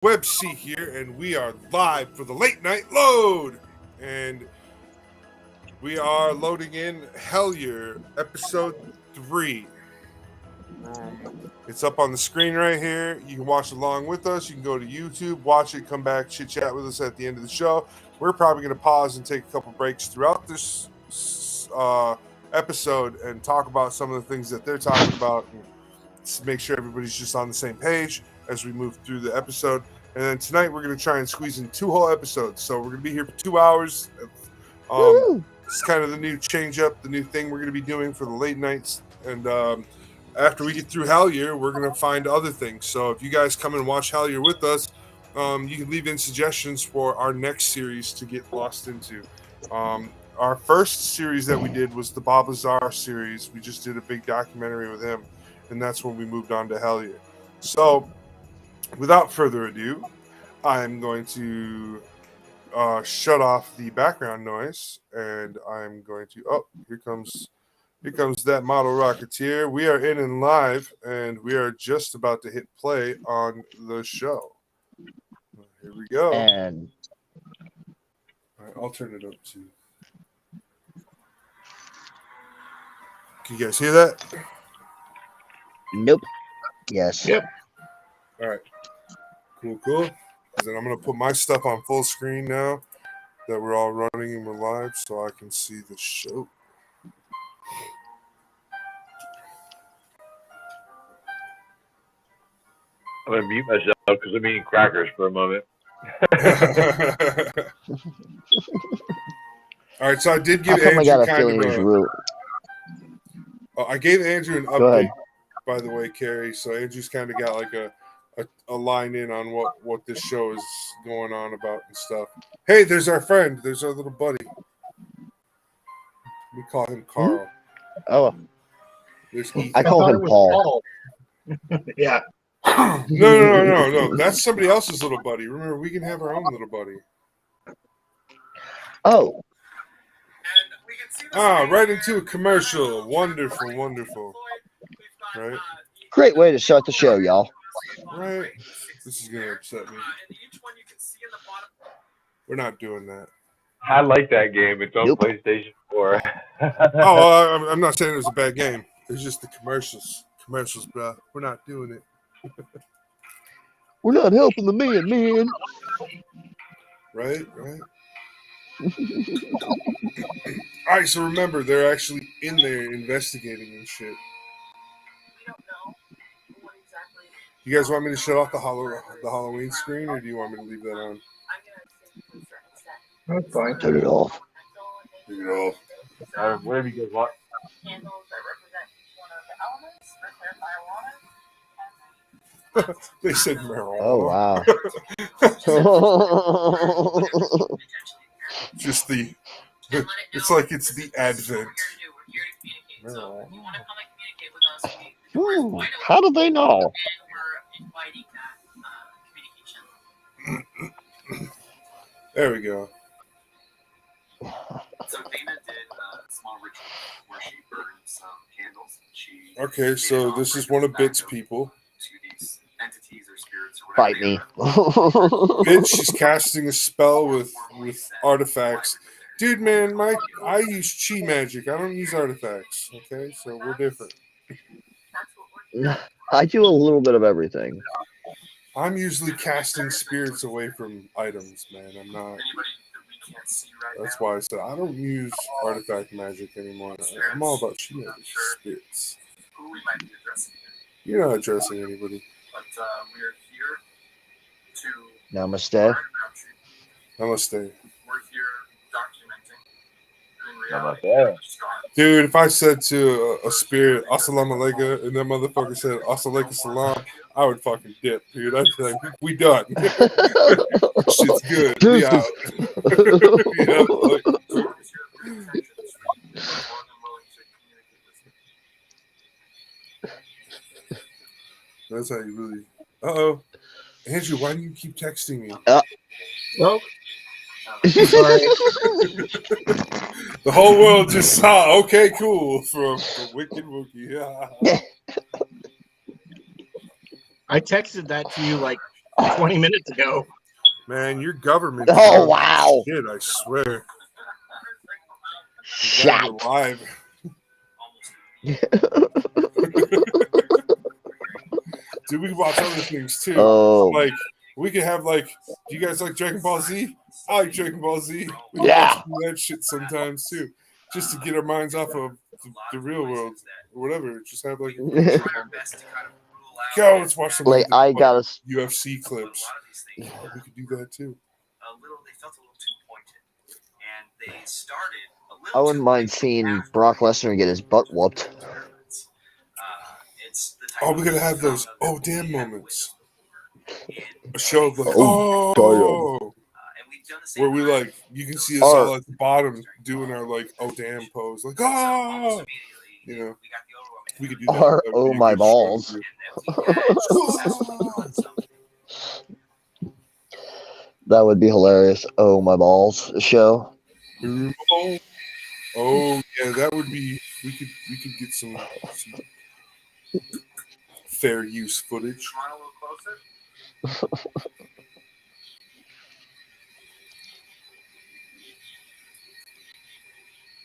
Webc here, and we are live for the late night load. And we are loading in Hellier episode 3. It's up on the screen right here. You can watch along with us. You can go to YouTube, watch it, come back, chit chat with us at the end of the show. We're probably going to pause and take a couple breaks throughout this episode and talk about some of the things that they're talking about and make sure everybody's just on the same page as we move through the episode. And then tonight we're going to try and squeeze in 2 whole episodes. So we're going to be here for 2 hours. It's kind of the new change up, the new thing we're going to be doing for the late nights. And after we get through Hellier, we're going to find other things. So if you guys come and watch Hellier with us, you can leave in suggestions for our next series to get lost into. Our first series that we did was the Bob Lazar series. We just did a big documentary with him, and that's when we moved on to Hellier. So without further ado, I'm going to shut off the background noise, and I'm going to... Oh, here comes that Model Rocketeer. We are in and live, and we are just about to hit play on the show. Here we go. And all right, I'll turn it up too. Can you guys hear that? nope. Yes. Yep. All right. Cool. Then I'm going to put my stuff on full screen now that we're all running and we're live so I can see the show. I'm going to mute myself because I'm eating crackers for a moment. All right, so I did How give come I got Andrew a kind feeling of there's a... real? I gave Andrew an Go ahead. update, by the way, Carrie. So Andrew's kind of got like a line in on what this show is going on about and stuff. Hey, there's our friend. There's our little buddy. We call him Carl. Oh, There's Ethan. I call him Paul. Yeah. No. That's somebody else's little buddy. Remember, we can have our own little buddy. Oh, Right into a commercial. Wonderful. Right? great way to start the show, y'all. Right? This is going to upset me. We're not doing that. I like that game. It's on Nope. PlayStation 4. I'm not saying it was a bad game. It's just the commercials. Commercials, bro. We're not doing it. We're not helping the man. Right? All right, so remember, they're actually in there investigating and shit. You guys want me to shut off the Halloween screen, or do you want me to leave that on? That's fine. Turn it off. Leave it off. Whatever you guys want. They said marijuana. Oh wow. Just the it's like it's the Advent. Ooh, how do they know? There we go. Okay, so this is one of Bit's people. Fight me. Bitch, she's casting a spell with artifacts. Dude, man, I use chi magic. I don't use artifacts. Okay, so we're different. I do a little bit of everything. I'm usually casting spirits away from items, man. I'm not. That's why I said I don't use artifact magic anymore. I'm all about chi magic spirits. You're not addressing anybody. We're here to Namaste. Namaste. we're here documenting. Namaste. Dude, if I said to a spirit, Assalamu alaikum, and that motherfucker said, Assalamu salam, I would fucking dip, dude. I'd be like, we done. Shit's good. We out. That's how you really... Uh-oh. Andrew, why do you keep texting me? Well, The whole world just saw, okay, cool, from Wicked Wookie. Yeah. I texted that to you like 20 minutes ago. Man, your government. Oh, wow. Shit, I swear. Shit. You're live. Dude, we can watch other things too. Oh. Like, we can have, like, do you guys like Dragon Ball Z? I like Dragon Ball Z. We can Yeah. watch that shit sometimes too. Just to get our minds off of the real world or whatever. Just have, like, go, let's watch some Like, I gotta. UFC clips. Yeah, we could do that too. I wouldn't mind seeing Brock Lesnar get his butt whooped. Oh, we're gonna have those oh damn moments. A show of like Oh, where we like you can see us all at the bottom doing our like oh damn pose, like you know, we could do that. Or That would oh be a my good show to balls. do. That would be hilarious. Oh my balls show. Oh yeah, that would be. We could get some fair use footage.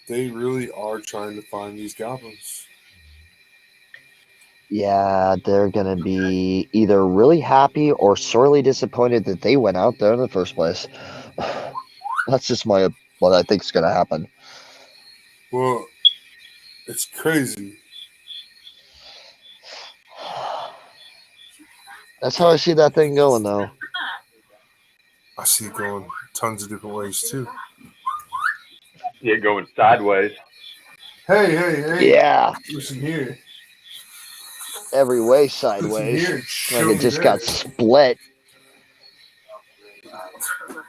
They really are trying to find these goblins. Yeah, they're gonna be either really happy or sorely disappointed that they went out there in the first place. That's just what I think is gonna happen. Well, it's crazy. That's how I see that thing going, though. I see it going tons of different ways too. Yeah, going sideways. Hey. Yeah, Listen here. every way sideways. Listen here. Like it just got split.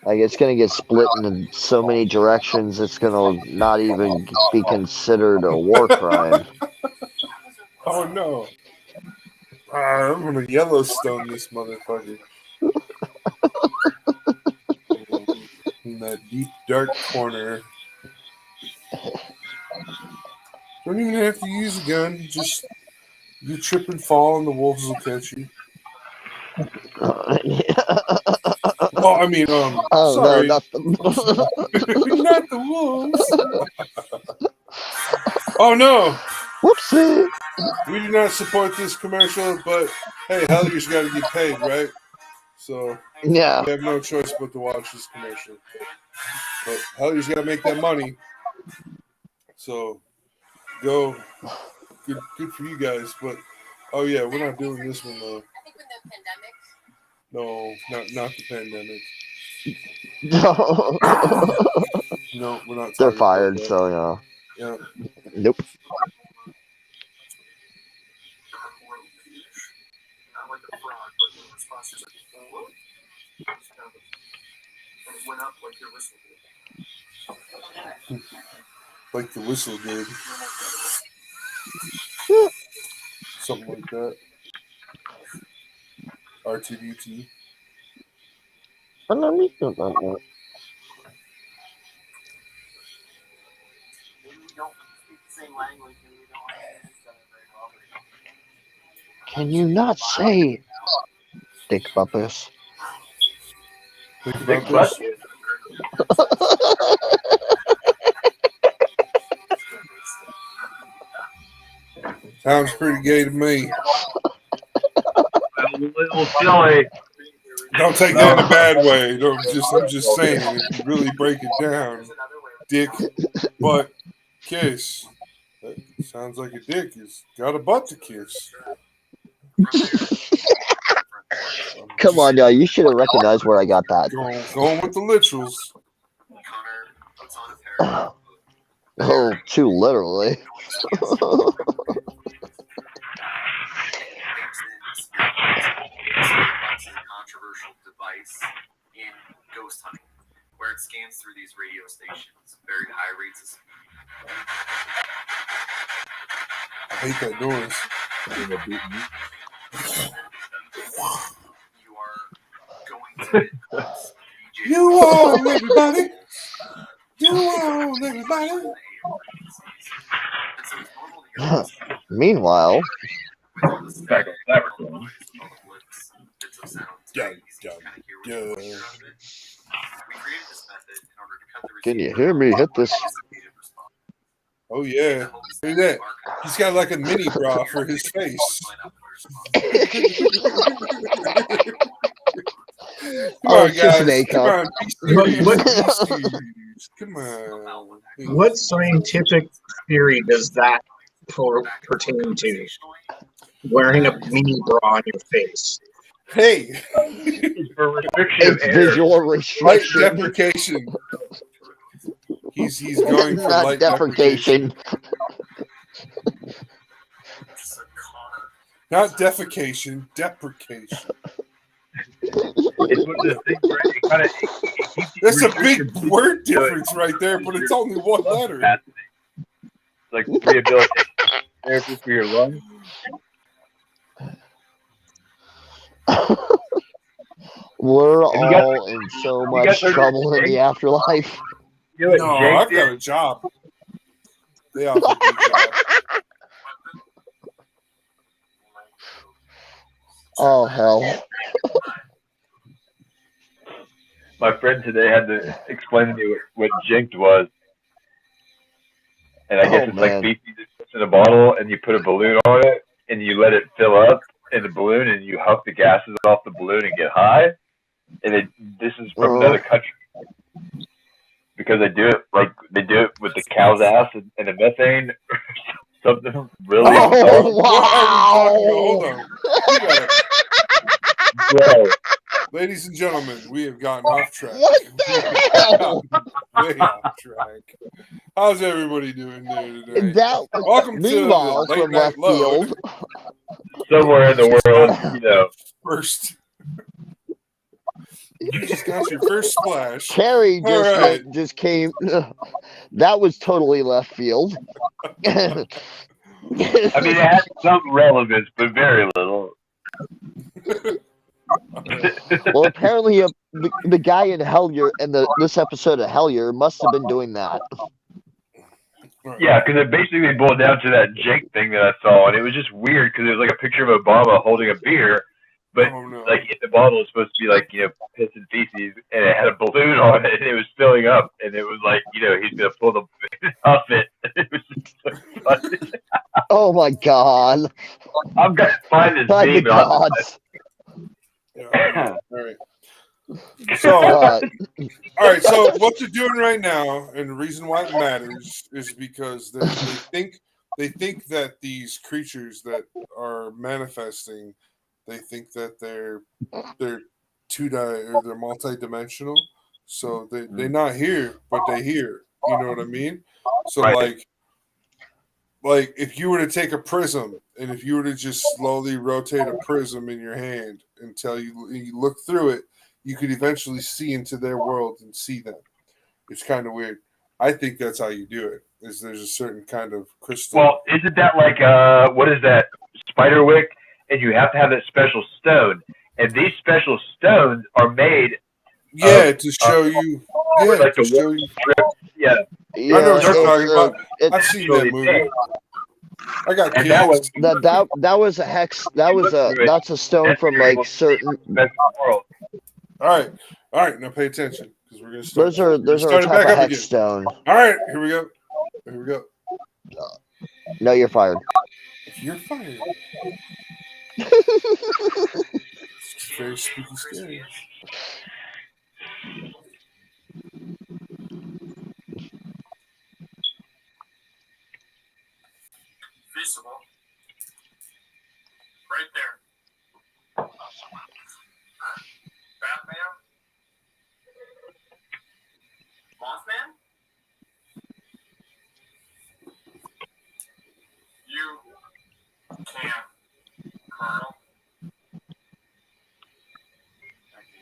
Like it's gonna get split in so many directions, it's gonna not even be considered a war crime. Oh no. I'm gonna Yellowstone this motherfucker. In that deep dark corner. Don't even have to use a gun. Just you trip and fall and the wolves will catch you. Oh, I mean, Oh sorry. no, not the Not the wolves. Oh no. Whoopsie. We do not support this commercial, but hey, Hellier's got to get paid, right? So Yeah. we have no choice but to watch this commercial. But Hellier's got to make that money. So go. Good for you guys. But oh yeah, we're not doing this one though. No, not the pandemic. No. No, we're not. They're fired, so yeah. Nope. Like the whistle did. Something like that. R2D2. Can you not say think about this? Think Big about this. Sounds pretty gay to me. A little silly. Don't take that in a bad way. I'm just saying, if you really break it down, dick, butt, kiss. That sounds like a dick. It's got a butt to kiss. Come on, y'all. You should have recognized where I got that. Going with the literals. Oh, too literally. Controversial device in ghost hunting, where it scans through these radio stations, very high rates of speed. I hate that noise. You are going to You all, everybody. You all, everybody. Meanwhile, Dun, easy to dun, kind of hear what you're dun. out of it. We created this method in order to cut the Can you receiver hear me off hit one this? anticipated response. Oh In yeah, the hopes look at that that. our He's got like a mini bra for his face. line up in response. Come Oh, on, it's just an guys. A Come cup. on, be serious. What- Be serious. Come on. What scientific theory does that pertain to? Wearing a mini bra on your face. Hey, It's for restriction of It's air. visual light restriction, deprecation. He's going for not light deprecation. deprecation. Not defecation, deprecation. It's one of the things where it kind of keeps you That's a restricted big to word do it. difference right there, but it's only one letter. It's like rehabilitation therapy for your lungs. We're Have you got- all in so you much guys heard of trouble in the Jake? afterlife. You know what No, Jake I've got did? a job. They offer me a job. Oh hell! My friend today had to explain to me what jinked was. And I guess Oh, it's like man. feces in a bottle, and you put a balloon on it, and you let it fill up in the balloon, and you huff the gases off the balloon and get high. And this is from another country because they do it with the cow's ass and the methane, something really. Oh, What are we talking about? wow. Hold on. We gotta- Bro, Ladies and gentlemen, we have gotten off track. What the hell? Way off track. How's everybody doing there today? That Welcome meanwhile to the from Late left Night Load. field. somewhere in the world, you know. First. You just got your first splash. Terry All right. just came. That was totally left field. I mean, it has some relevance, but very little. Well, apparently the guy in Hellier and this episode of Hellier must have been doing that. Yeah, because it basically boiled down to that Jake thing that I saw, and it was just weird because it was like a picture of Obama holding a beer, but Oh, no. like in the bottle it's supposed to be like, you know, piss and feces, and it had a balloon on it, and it was filling up, and it was like, you know, he's gonna pull the balloon off it. It was just so funny. Oh my god! I'm gonna find this By the meme. on- gods! Yeah. All right. So, Uh, all right. So, what they're doing right now, and the reason why it matters, is because they think that these creatures that are manifesting, they think that they're they're multi-dimensional. So they're not here, but they here. You know what I mean? So Right. like if you were to take a prism and if you were to just slowly rotate a prism in your hand until you look through it, you could eventually see into their world and see them. It's kind of weird. I think that's how you do it. Is there's a certain kind of crystal. Well, isn't that like what is that, spiderwick? And you have to have that special stone, and these special stones are made. Yeah, to show you. Yeah, like to the show you. Yeah, yeah, I know what you're talking about. it's- I've seen that movie. I got and kids. that was that was a hex. That's a stone from like certain. that's the world. All right. Now pay attention because we're gonna start. Those are start a it type back of up hex again. stone. All right, here we go. No, you're fired. You're fired. It's very spooky, scary. Visible. Right there. Batman? Mothman? You can, Colonel.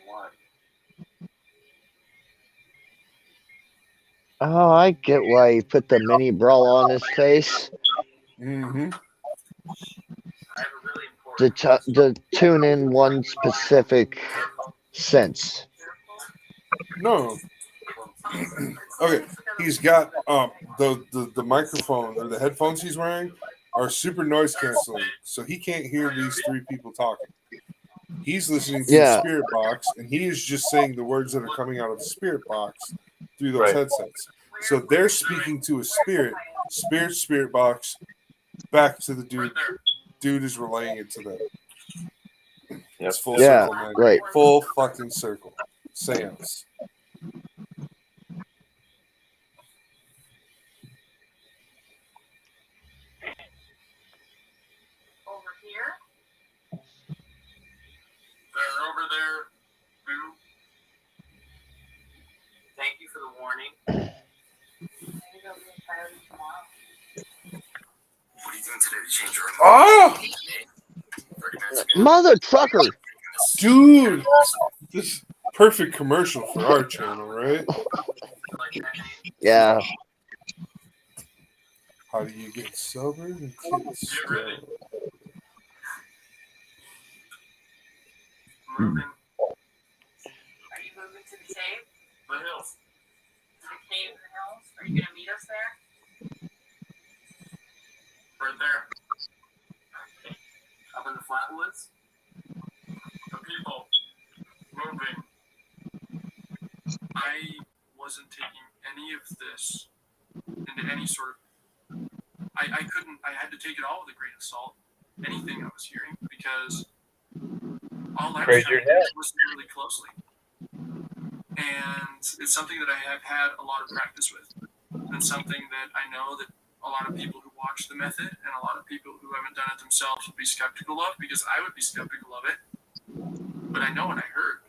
What? Oh, I get why he put the mini bra on his face Mm-hmm. I have a really important to tune in one specific sense. No. Okay, he's got the microphone or the headphones he's wearing are super noise canceling, so he can't hear these three people talking. He's listening to Yeah. the spirit box, and he is just saying the words that are coming out of the spirit box through those Right. headsets. So they're speaking to a spirit box, back to the dude. Dude is relaying it to them. It's full Yeah, circle, man. right. Full fucking circle. Seance. Over here. They're over there. Boo. Thank you for the warning. What are you doing today to change your Oh! 30 minutes ago. Mother trucker. Dude! This is perfect commercial for our channel, right? Yeah. How do you get sober and get stoned? Moving. Are you moving to the cave? The hills. To the cave in the hills? Are you gonna meet us there? Right there. Up in the flatwoods? The people moving. I wasn't taking any of this into any sort of. I had to take it all with a grain of salt. Anything I was hearing, because all I was Crazy trying to your do head. was listen really closely. And it's something that I have had a lot of practice with, and something that I know that a lot of people who watch the method and a lot of people who haven't done it themselves would be skeptical of, because I would be skeptical of it. But I know what I heard.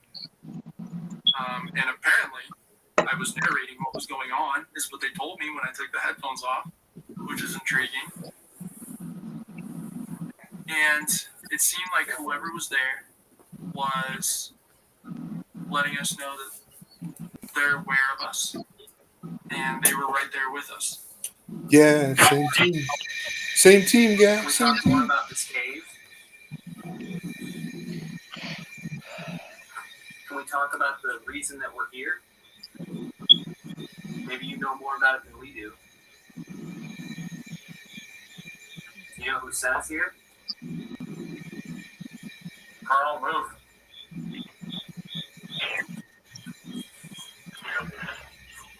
And apparently, I was narrating what was going on, is what they told me when I took the headphones off, which is intriguing. And it seemed like whoever was there was letting us know that they're aware of us, and they were right there with us. Yeah, same team. Same team, Can guys. we Same talk more team. about this cave? Can we talk about the reason that we're here? Maybe you know more about it than we do. You know who sent us here? Carl, move.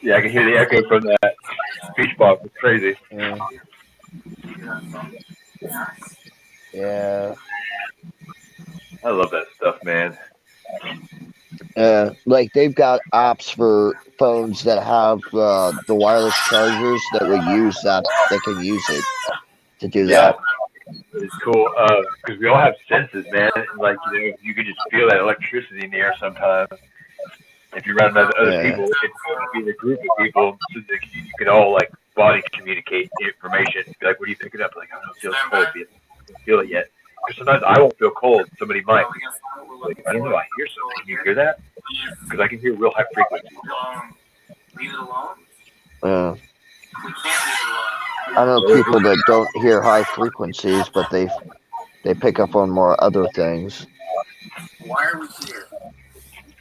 Yeah, I can hear the echo from that speech box. It's crazy. Yeah. Yeah. I love that stuff, man. Like they've got apps for phones that have the wireless chargers that would use that. They can use it to do Yeah, that. it's cool. Because we all have senses, man. Like, you can just feel that electricity in the air sometimes. If you're around other Yeah. people, it's going to be a group of people, so that you can all like body communicate information. Be like, what are you picking up? Like, I don't know, it feels cold. I don't feel it yet. Because sometimes I won't feel cold. Somebody might. Like, I don't know. I hear something. Can you hear that? Because I can hear real high frequencies. Leave it alone? Yeah. We can't leave it alone. I know people that don't hear high frequencies, but they pick up on more other things. Why are we here?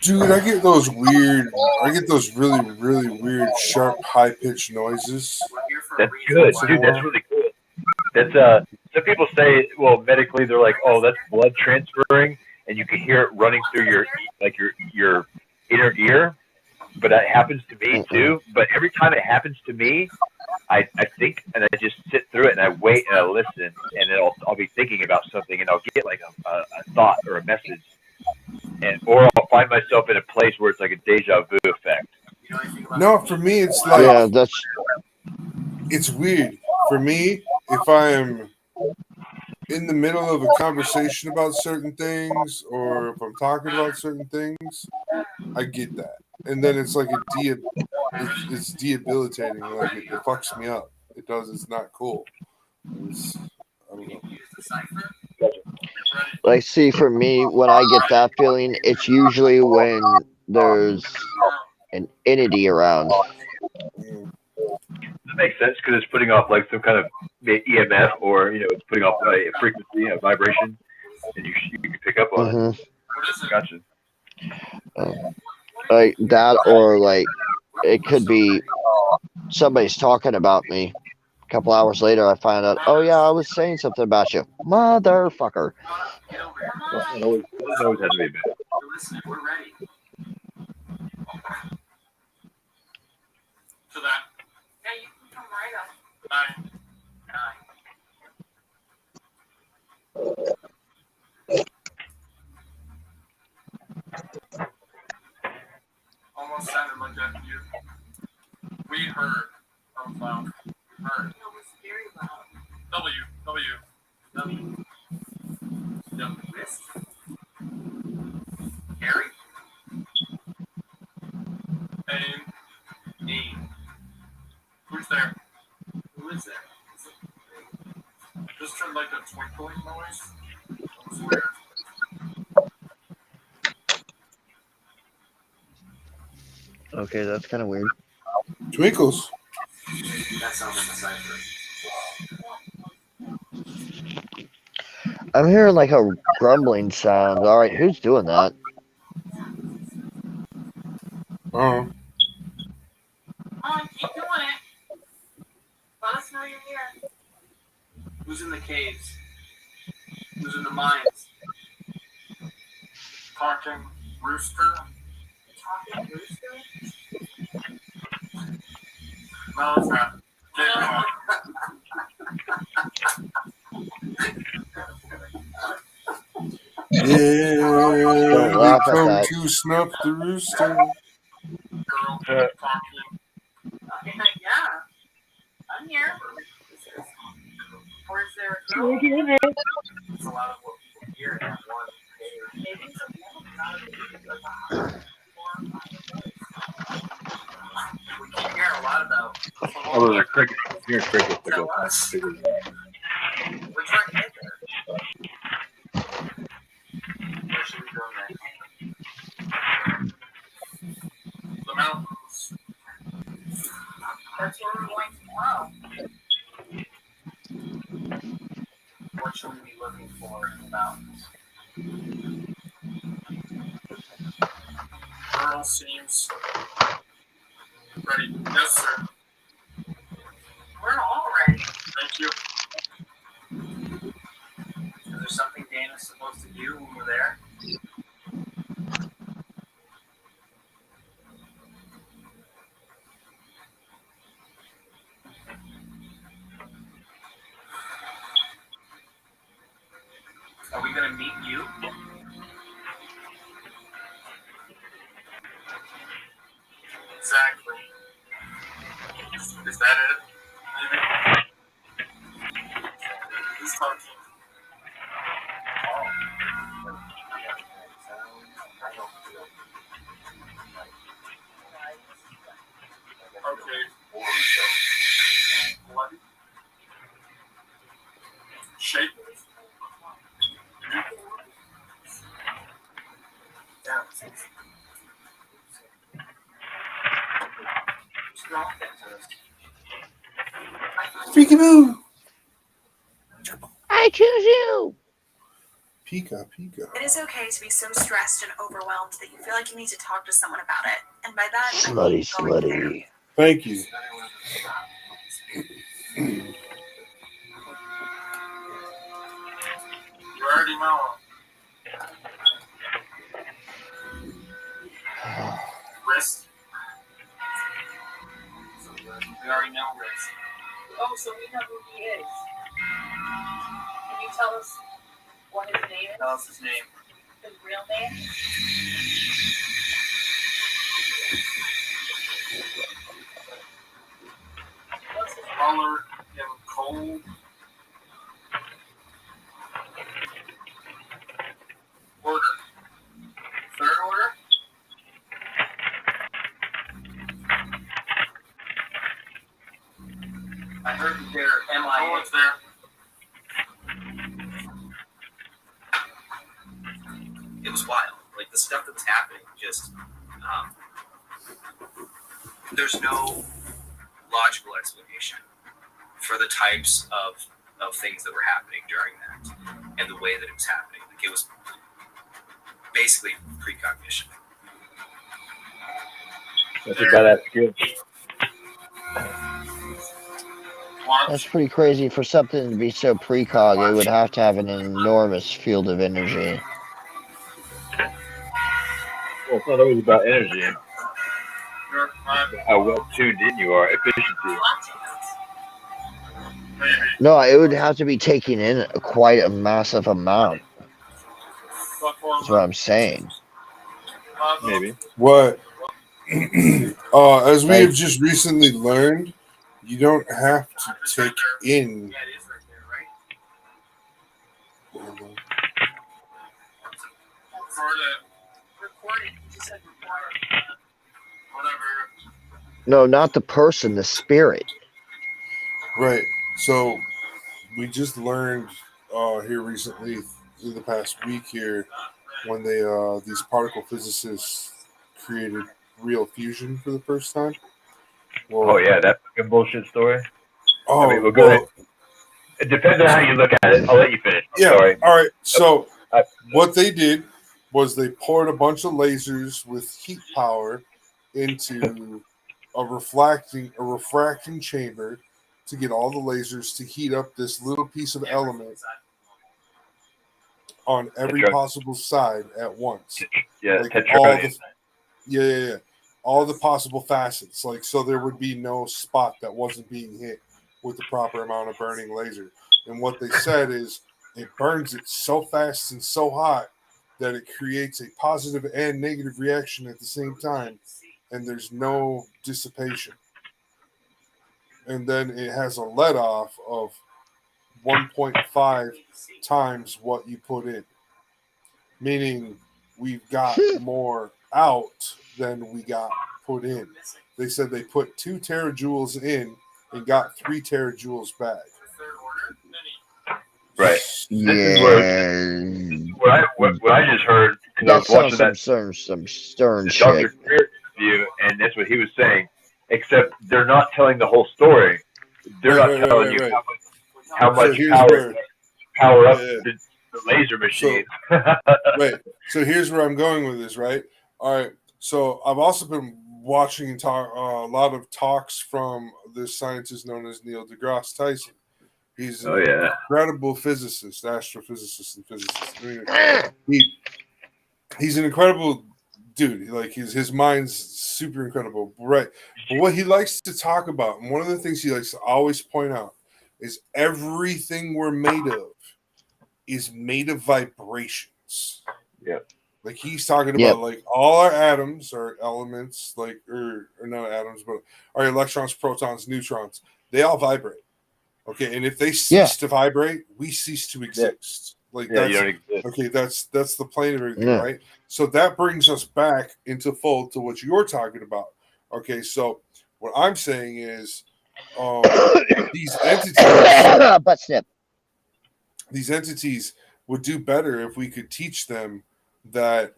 Dude, I get those really, really weird, sharp, high-pitched noises. We're here for a That's reason. good, Why dude. are we That's really cool. That's some people say, well, medically they're like, oh, that's blood transferring, and you can hear it running through your inner ear. But that happens to me too. But every time it happens to me, I think, and I just sit through it and I wait and I listen, and I'll be thinking about something, and I'll get like a thought or a message, or I'll find myself in a place where it's like a deja vu effect. No, for me, it's like, Yeah, it's weird. For me, if I am in the middle of a conversation about certain things, or if I'm talking about certain things, I get that. And then it's like it's debilitating. Like it fucks me up. It does. It's not cool. I don't know. like see for me when I get that feeling, it's usually when there's an entity around. That makes sense because it's putting off like some kind of EMF, or it's putting off a frequency, a vibration, and you can pick up on it. Gotcha. Like that, or like it could be somebody's talking about me. A couple hours later, I find out, oh yeah, I was saying something about you, motherfucker. always had to be bad. You're listening. We're ready. To that. Yeah, you can come right up. 9. Almost sounded like that to you. We heard from Cloud. Heard. It was very loud. W. Wrist. Harry. Aim. Who's there? Who is there? Just turned like a twinkling noise. It was weird. Okay, that's kind of weird. Twinkles. That sounds like a cipher. I'm hearing like a grumbling sound. All right, who's doing that? Uh-huh. Come on, keep doing it. Let us know you're here. Who's in the caves? Who's in the mines? Talking rooster? Talking rooster? No, it's not. Yeah, Don't we laugh at come that. to snuff the rooster. Girl talking. Yeah, I'm here. Or is there a girl? It's a lot of what people hear in that one page. Maybe it's a we keep hearing a lot about. Oh, those are crickets. You're crickets. That go fast. We're trying to get there. Where should we go next? The mountains. That's where we're going tomorrow. What should we be looking for in the mountains? Earl seems ready. Yes, sir. We're all ready. Thank you. Is there something Dana's supposed to do when we're there? Are we going to meet you? Exactly. Is that it? Maybe? Who's talking? Oh. Okay. What? Shape. Peekaboo. I choose you. Pika. It is okay to be so stressed and overwhelmed that you feel like you need to talk to someone about it. And by that, I mean going to therapy. Thank you. You already know. Wrist. We already know Wrist. Oh, so we know who he is. Can you tell us what his name is? Tell us his name. His real name? What's his color and cold? Order. Third order? I heard that they're MIA. Oh, it's there. It was wild. Like, the stuff that was happening, just, there's no logical explanation for the types of things that were happening during that and the way that it was happening. Like, it was basically precognition. That's a badass skill. That's pretty crazy. For something to be so precog, it would have to have an enormous field of energy. Well, it's not always about energy. How well tuned in you are, efficiency. No, it would have to be taking in quite a massive amount. That's what I'm saying. Maybe. What? As we Like- have just recently learned, you don't have to take in. No, not the person, the spirit. Right. So we just learned here recently, in the past week here, when they these particle physicists created real fusion for the first time. Well, Oh yeah, that fucking bullshit story. Oh, I mean, well, go ahead. It depends on how you look at it. I'll let you finish. I'm yeah. sorry. All right. So I- what they did was they poured a bunch of lasers with heat power into a refracting chamber to get all the lasers to heat up this little piece of element on every possible side at once. Yeah, Like tetronium. all the possible facets. Like, so there would be no spot that wasn't being hit with the proper amount of burning laser. And what they said is it burns it so fast and so hot that it creates a positive and negative reaction at the same time, and there's no dissipation. And then it has a let off of 1.5 times what you put in, meaning we've got more out than we got put in. They said they put 2 terajoules in and got 3 terajoules back. Right. Yeah. This is what I just heard, because I was watching that some stern shit. Dr. Greer view, and that's what he was saying. Except they're not telling the whole story. They're not telling you how much power up the laser machine. Right. So here's where I'm going with this. Right. All right. So I've also been watching and a lot of talks from this scientist known as Neil deGrasse Tyson. He's an incredible physicist, astrophysicist, and physicist. I mean, he's an incredible dude. Like his mind's super incredible, right? But what he likes to talk about, and one of the things he likes to always point out, is everything we're made of is made of vibrations. Yeah. Like he's talking about, like all our atoms are elements, like or not atoms, but our electrons, protons, neutrons. They all vibrate. Okay, and if they cease to vibrate, we cease to exist. Like that's you don't exist. Okay. That's the plane of everything, right? So that brings us back into fold to what you're talking about. Okay, so what I'm saying is, these entities, butt snip. These entities would do better if we could teach them that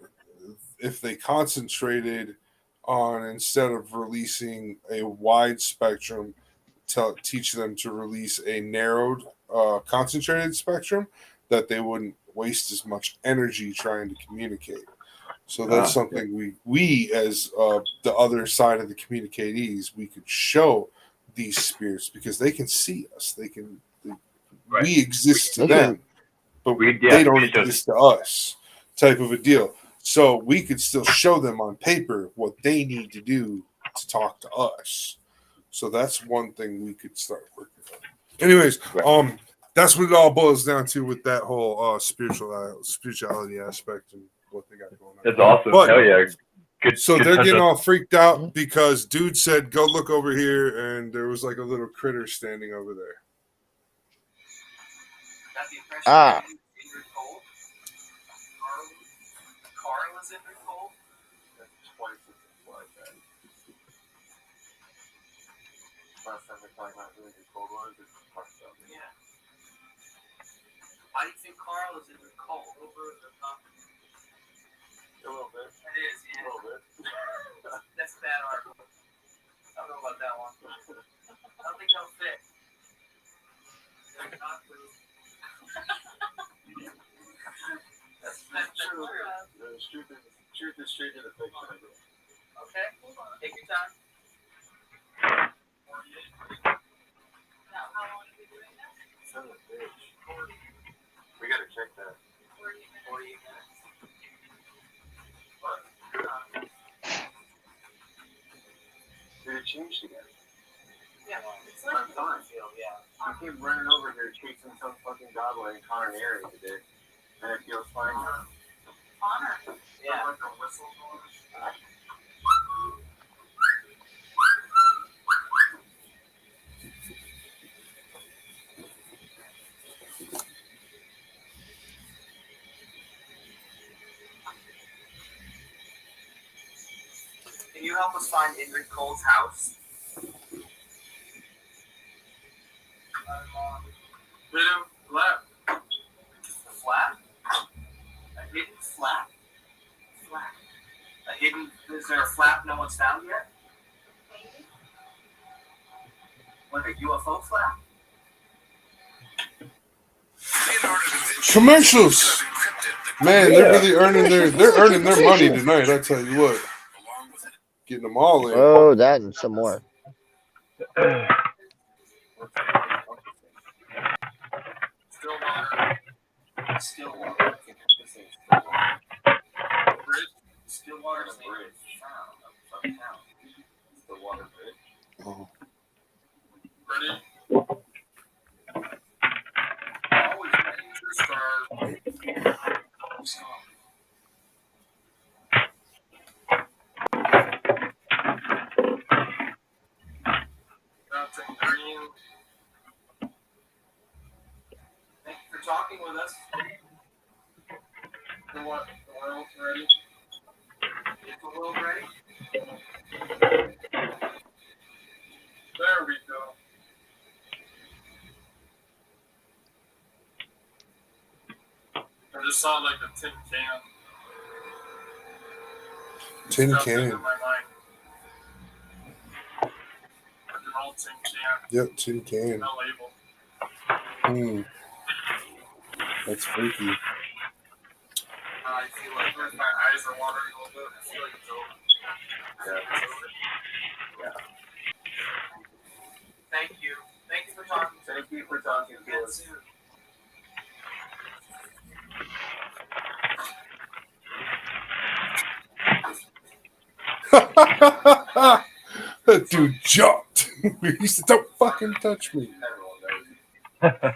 if they concentrated on, instead of releasing a wide spectrum, teach them to release a narrowed, concentrated spectrum, that they wouldn't waste as much energy trying to communicate. So that's something we as the other side of the communicatees, we could show these spirits, because they can see us. We exist to them, but they don't exist to us, type of a deal. So we could still show them on paper what they need to do to talk to us. So that's one thing we could start working on. Anyways, that's what it all boils down to with that whole spirituality aspect and what they got going on. That's awesome. But, hell yeah. So they're getting all freaked out because dude said, "Go look over here," and there was like a little critter standing over there. Carl is in the cold. That's twice as like that. Last time we talked about really cold was it's fucked up. Yeah. Why do you think Carl is in the cold? Over the top. A little bit. It is, yeah. A little bit. That's a bad art. I don't know about that one. I don't think they'll fit. They're not blue. That's true. The truth is straight to the picture. Okay, take your time. Now, how long have we been doing this? Son of a bitch. We gotta check that. 48 minutes. But, changed again. Yeah, it's like I'm fine. yeah. I came running over here chasing some fucking goblin in Connor area today, and it feels fine now. Honor. Yeah. Like a whistle noise. Can you help us find Ingrid Cole's house? Hidden left. The flat? A hidden flat? Flat. A hidden. Is there a flap no one's found yet? Like a UFO flap? Commercials. Man, they're really earning their money tonight. I tell you what, getting them all in. Oh, that and some more. Stillwater. Bridge. Stillwater's the bridge. Stillwater Bridge. Oh. Ready? Always Star. Mountain Green. Thank you for talking with us. The what? The oil ready? Is the world ready? There we go. I just saw like a tin can. Tin Stuffed can. into my mind. Like an old tin can. Yep, tin can. No label. That's freaky. I feel like my eyes are watering a little bit. I feel like it's over. Yeah. It's over. Yeah. Thank you. Thank you for talking. Thank you for talking to Again us. soon. That dude jumped. He said, "Don't fucking touch me." Everyone knows.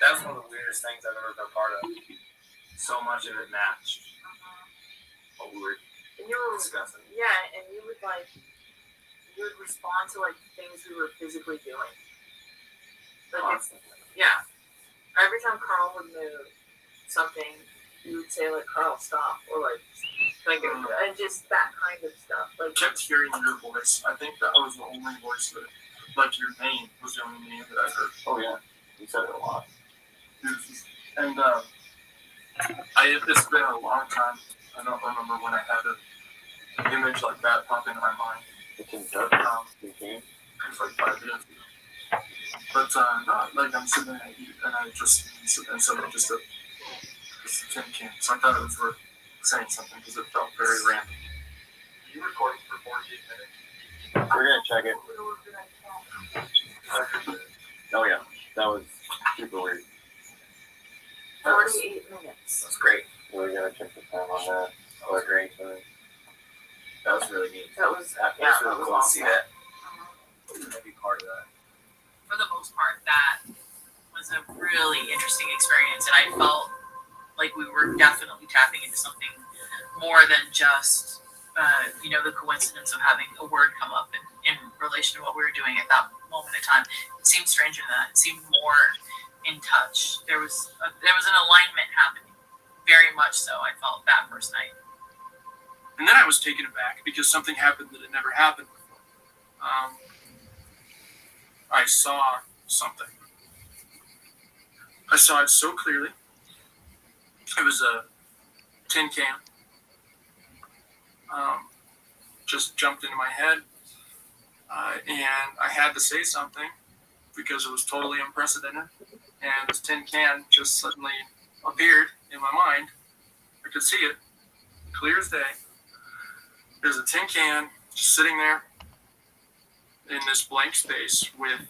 That was one of the weirdest things I've ever been a part of. So much of it matched what we were And you were, discussing. yeah, and you would respond to like things we were physically doing. Like yeah. Every time Carl would move something, you would say like, "Carl, stop," or like and just that kind of stuff. Like I kept hearing your voice. I think that was the only voice that, like your name, was the only name that I heard. Oh yeah, you said it a lot. And it's been a long time. I don't remember when I had an image like that pop into my mind. It's in dark. You can. It was like 5 years ago. But not like I'm sitting there and I just and suddenly just a tin can. So I thought it was worth saying something because it felt very random. Are you recording for 48 minutes? We're gonna check it. Oh yeah, that was super weird. 48 minutes. That's great. We're gonna check the time on that. Oh, great time. That was really neat. That was That yeah, was really that was cool to see awesome. that. To be part of that. For the most part, that was a really interesting experience, and I felt like we were definitely tapping into something more than just, the coincidence of having a word come up in relation to what we were doing at that moment in time. It seemed stranger than that. It seemed more in touch. There was an alignment happening, very much so. I felt that first night. And then I was taken aback because something happened that had never happened before. I saw something. I saw it so clearly. It was a tin can. Just jumped into my head. And I had to say something because it was totally unprecedented. And this tin can just suddenly appeared in my mind. I could see it, clear as day. There's a tin can just sitting there in this blank space with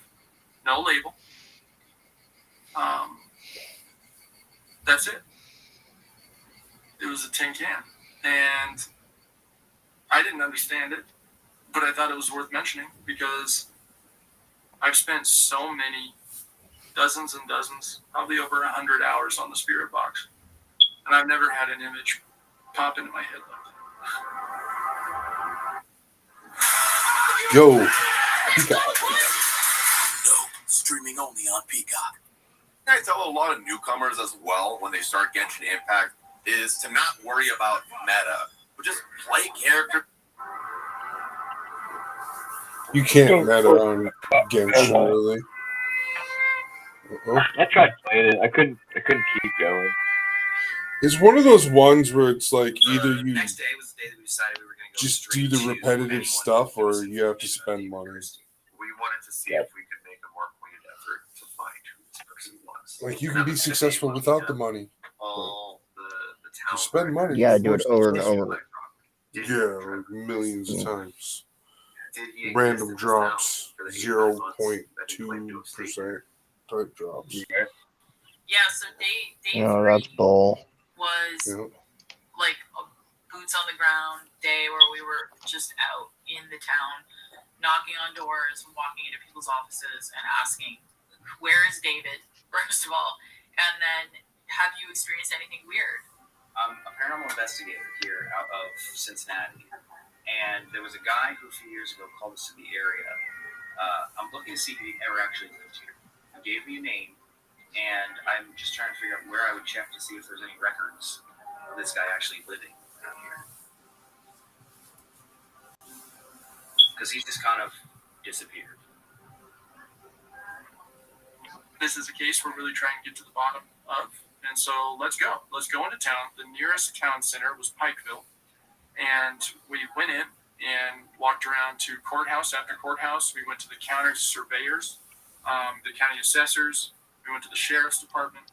no label. That's it. It was a tin can. And I didn't understand it, but I thought it was worth mentioning because I've spent so many, dozens and dozens, probably over 100 hours on the spirit box. And I've never had an image pop into my head like that. Yo, Peacock. No, streaming only on Peacock. I tell a lot of newcomers as well when they start Genshin Impact is to not worry about meta, but just play character. you can't meta on Genshin, really. I tried playing it. I couldn't keep going. It's one of those ones where it's like either you Next day was the day that we decided we were going to go just straight do the to repetitive anyone stuff, who was or you have to information spend on money. University. We wanted to see if we could make a more pointed effort to find who this person was. Like, you can be successful without the money. All the You talent. spend money. You gotta do it of over and course. over. Yeah, like millions of times. Did he Random exist in this drops, town for the 8 months that he claimed to have stayed 0.2% type drops. Yeah, so day Oh, 3 that's bull. was Yeah. like a boots on the ground day where we were just out in the town, knocking on doors and walking into people's offices and asking, where is David, first of all, and then, have you experienced anything weird? I'm a paranormal investigator here out of Cincinnati, and there was a guy who a few years ago called us to the area. I'm looking to see if he ever actually lived here. He gave me a name, and I'm just trying to figure out where I would check to see if there's any records of this guy actually living out here. Because he's just kind of disappeared. This is a case we're really trying to get to the bottom of. And so let's go. Let's go into town. The nearest town center was Pikeville. And we went in and walked around to courthouse after courthouse. We went to the county surveyors, the county assessors. We went to the sheriff's department.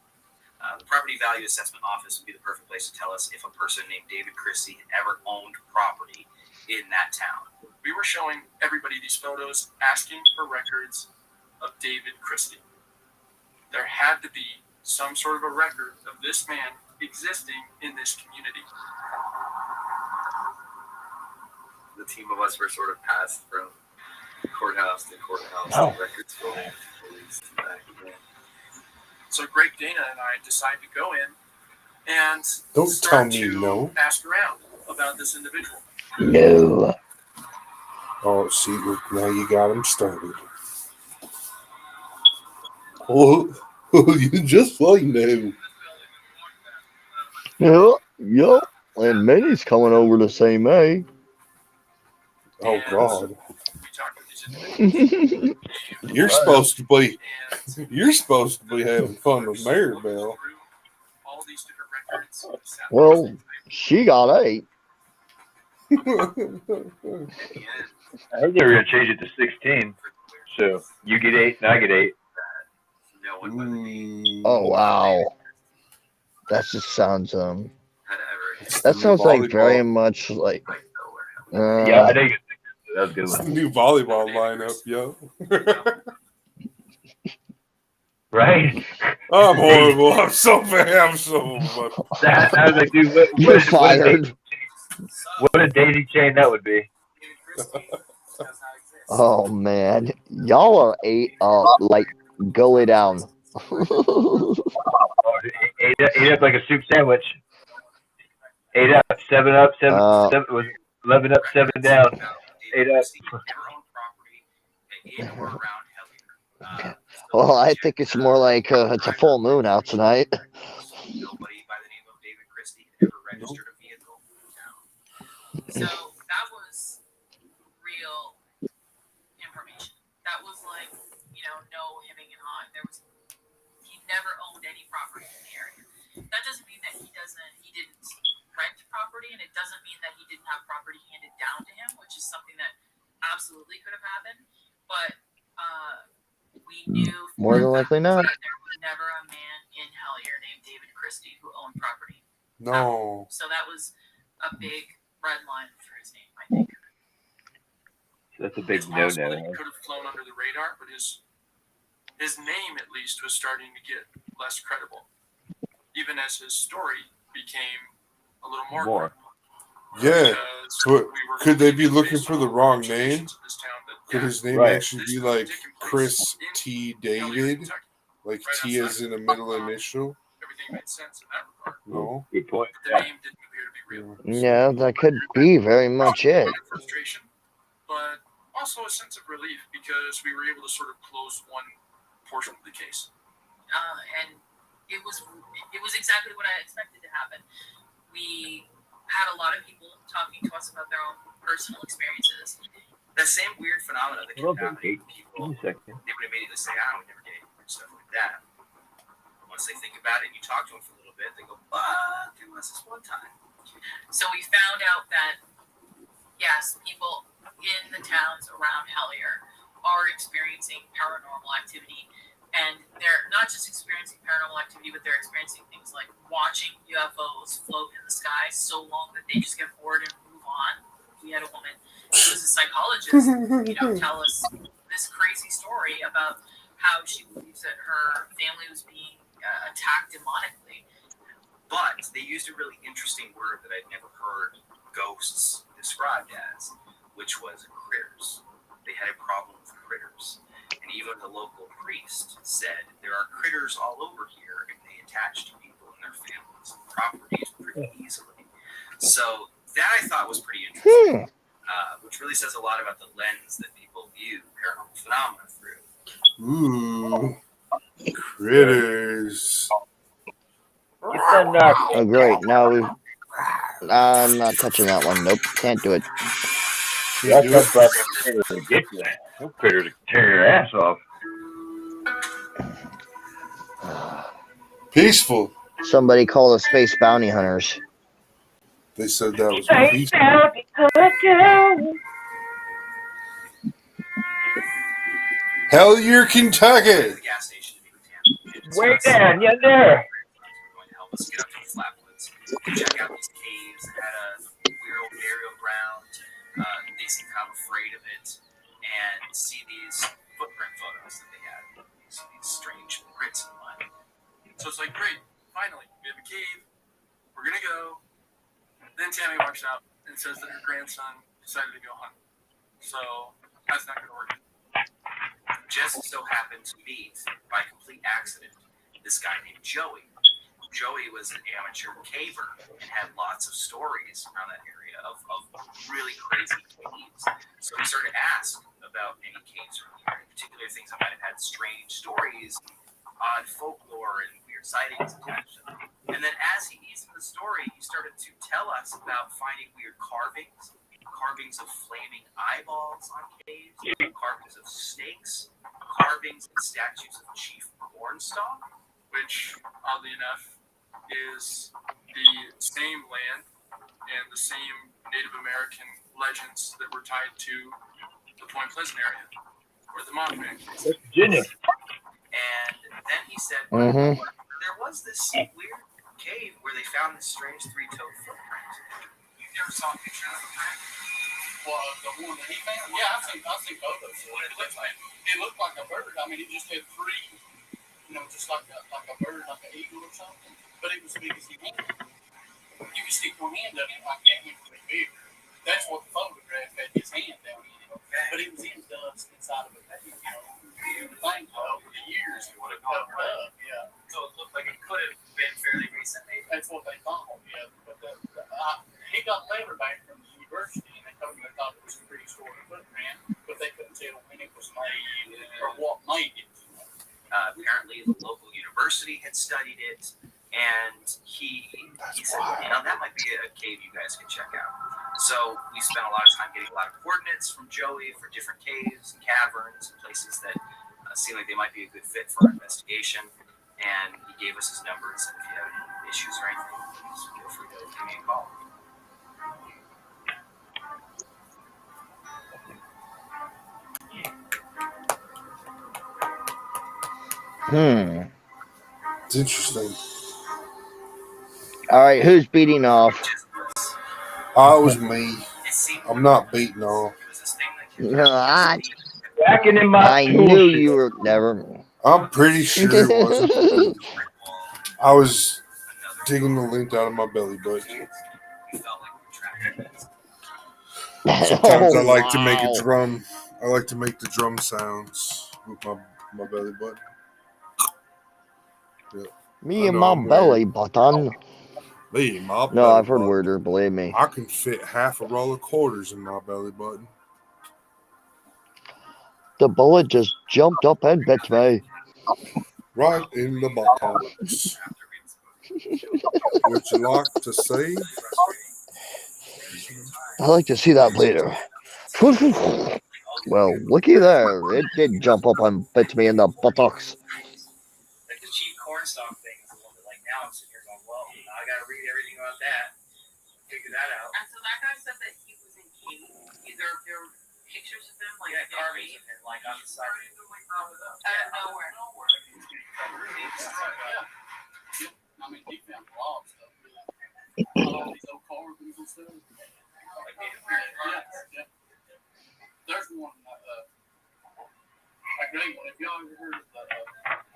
The property value assessment office would be the perfect place to tell us if a person named David Christie had ever owned property in that town. We were showing everybody these photos, asking for records of David Christie. There had to be some sort of a record of this man existing in this community. The team of us were sort of passed from courthouse to courthouse, Oh. records going, police, back again. So Greg Dana and I decided to go in and Don't start tell me to no. ask around about this individual. No. Oh, see, look, now you got him started. Oh, you just like no. Yep. And Minnie's coming over to say May. Oh, And God. we talked to these individuals. You're supposed to be having fun with Maribel. All these different records. Well, she got 8. I heard they were going to change it to 16. So you get 8 and I get 8. No one by the name Oh, wow. That just sounds, had ever that sounds like volleyball. very much like, Yeah, I think that was a good It's the one. new volleyball lineup, yo. Right? I'm horrible. I'm so bad. I'm so. I was like, dude, you're fired. what a daisy chain that would be. Oh, man. Y'all are 8 up. Like, go lay down. Oh, ate up like a soup sandwich. 8 up, 7 up, 7 was 11 up, 7 down. 8 up. Well, I think it's more like it's a full moon out tonight. Nobody by the name of David Christie had ever registered a vehicle in town. So that was real information. That was like, no hemming and hawing. He never owned any property in the area. That doesn't mean that he didn't rent property, and it doesn't mean that he didn't have property handed down to him, which is something that absolutely could have happened. But we knew More than likely not. that there was never a man in Hellier named David Christie who owned property. No. So that was a big red line through his name, I think. That's a big It's possible that he no-no. could have flown under the radar, but his name at least was starting to get less credible, even as his story became a little more credible. Yeah, Because but we were could they be based looking on for the all wrong observations name? of this town that, Could his name Right. actually this be was like taking place Chris in T. Elliott, David? Kentucky. Like Right T outside as in of a middle initial? Everything made sense in that regard. No. Good point. But the Yeah. name didn't appear to be real. Yeah, that could be very much it. Frustration, but also a sense of relief because we were able to sort of close one portion of the case. And it was exactly what I expected to happen. We had a lot of people talking to us about their own personal experiences. That same weird phenomena that Well, kept happening to Give people, me a second. they would immediately say, we never did and stuff like that. Once they think about it and you talk to them for a little bit, they go, but there was this one time. So we found out that, yes, people in the towns around Hellier are experiencing paranormal activity. And they're not just experiencing paranormal activity, but they're experiencing things like watching UFOs float in the sky so long that they just get bored and move on. We had a woman who was a psychologist, tell us this crazy story about how she believes that her family was being attacked demonically. But they used a really interesting word that I'd never heard ghosts described as, which was critters. They had a problem with critters. And even the local priest said, there are critters all over here, and they attach to people and their families and properties pretty easily. So that I thought was pretty interesting, which really says a lot about the lens that people view paranormal phenomena through. Ooh. Critters. Oh, great. Now we've. I'm not touching that one. Nope. Can't do it. Can't do it. Critter to get you. No critter to tear your ass off. Peaceful. Somebody call the Space Bounty Hunters. They said that was peaceful. Hellier, Kentucky. The gas station to meet with him. Way down, yeah, there. Going to help us get up to the flatwoods and check out these caves that had a weird old burial ground. They seem kind of afraid of it, and see these footprint photos that they had. These strange prints in mud. So it's like, great, finally, we have a cave. We're gonna go. Then Tammy walks out and says that her grandson decided to go hunt. So that's not gonna work. Just so happened to meet, by complete accident, this guy named Joey. Joey was an amateur caver and had lots of stories around that area of really crazy caves. So we started to ask about any caves around here, in particular things that might have had strange stories, odd folklore, and weird sightings attached to them. And then as he eased into the story, he started to tell us about finding weird carvings of flaming eyeballs on caves, carvings of snakes, carvings and statues of Chief Cornstalk, Which, oddly enough, is the same land and the same Native American legends that were tied to the Point Pleasant area, or the Mothman. Virginia. And then he said, there was this weird cave where they found this strange three-toed footprint. You never saw a picture of it? Well, the one that he found? Yeah, I've seen both of them. It looked like a bird. I mean, it just had three, just like a bird, like an eagle or something. But it was as big as your hand. You could stick one hand on it like that, and it was big. That's what the photograph had his hand down in it. But it was in dust inside of a thing, Over the years, it would have covered up, yeah. So it looked like it could have been fairly recent, maybe. That's what they thought, yeah. But he got a letter back from the university, and they told him they thought it was a prehistoric footprint, but they couldn't tell when it was made or what made it. Apparently, the local university had studied it, and he said, that might be a cave you guys can check out. So we spent a lot of time getting a lot of coordinates from Joey for different caves and caverns and places that seemed like they might be a good fit for our investigation. And he gave us his number and said, if you have any issues or anything, please feel free to give me a call. It's interesting. All right, who's beating off? It was me. I'm not beating off. It was this thing that I Backing in my knew you were never. I'm pretty sure it wasn't. I was digging the lint out of my belly button. Sometimes I like to make a drum. I like to make the drum sounds with my belly button. Yeah. Me and my belly button. Me, my No, belly I've heard button. weirder, believe me. I can fit half a roll of quarters in my belly button. The bullet just jumped up and bit me. Right in the buttocks. Would you like to see? I like to see that later. Well, looky there. It did jump up and bit me in the buttocks. Like the cheap cornstalk thing is a little bit like now I'm sitting here going, well, now I gotta read everything about that, figure that out. And so that guy said that he was in cave. There were pictures of him like Yeah, carvings of him like on the side. out of nowhere. I mean, he found a lot of stuff. All these old carvings and stuff. Yeah. There's one, a great one. If y'all ever heard of the,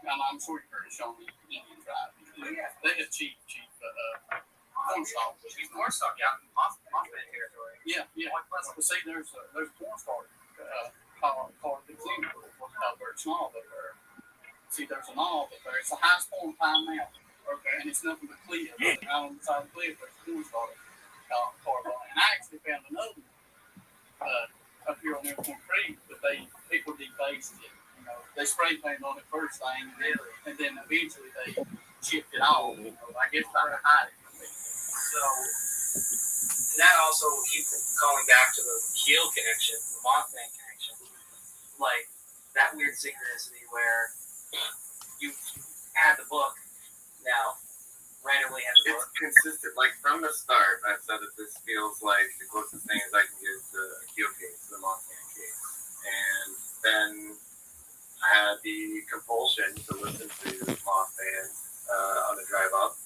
I'm sure you've heard of Shawnee Indian tribe. They have cheap, cornstalk. Cheap cornstalk, yeah. Mothman territory. Yeah. But see, there's a cornstalk called the King where it's not over there. See, there's an all over there. It's the highest point in Pine Mountain. Okay. And it's nothing but cliff. Out on the side of the cliff, there's a cornstalk carved on it. And I actually found another one up here on Airport Creek, but people defaced it. You know, they spray painted on it first thing, and then eventually they chipped it off. You know, I guess trying to hide it. So that also keeps calling back to the Keel connection, the Mothman connection, like that weird synchronicity where you had the book now, randomly had the book. It's consistent. Like from the start, I've said that this feels like the closest thing as I can get to a Keel case, the Mothman case. And then I had the compulsion to listen to Mothman on the drive up.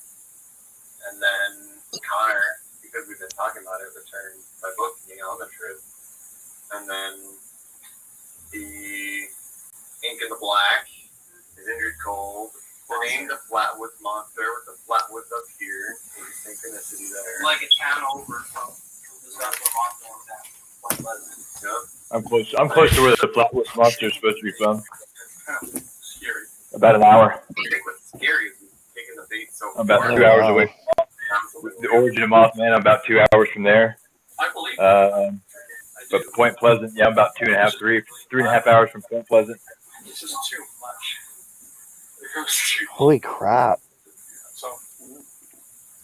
And then Connor, because we've been talking about it, returned my book to me on the trip. And then the Ink in the Black is Injured Cold. The name, the Flatwoods Monster with the Flatwoods up here. There's synchronicity there. Like a town over from the stuff where Mothman's at. Point Pleasant. Yep. I'm close to where the Flatwoods Monster is supposed to be from. Scary. About an hour. I think what's scary is taking the bait so I'm about far. 2 hours away. The origin of Mothman, I'm about 2 hours from there. I believe But Point Pleasant, yeah, I'm about 3.5 hours from Point Pleasant. it's just too much. Holy crap. So,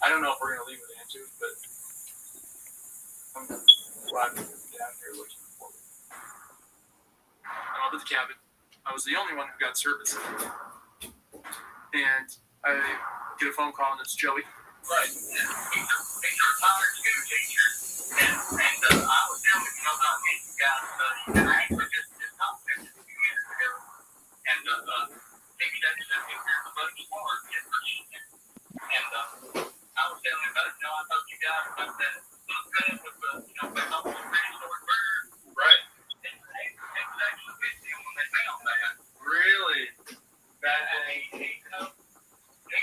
I don't know if we're going to leave it into, but I'm glad to get down here looking for it. I'm up at the cabin. I was the only one who got service. And I get a phone call, and it's Joey. Right. He's a retired school teacher, and I was telling him about these guys, and I actually just talked to him a few minutes ago, and maybe that's just here's a bunch of smart information, and I was telling him about it. I thought you guys about that cut with the, they thought it was a pretty short bird. Right. It was actually good deal when they found that. Really? That he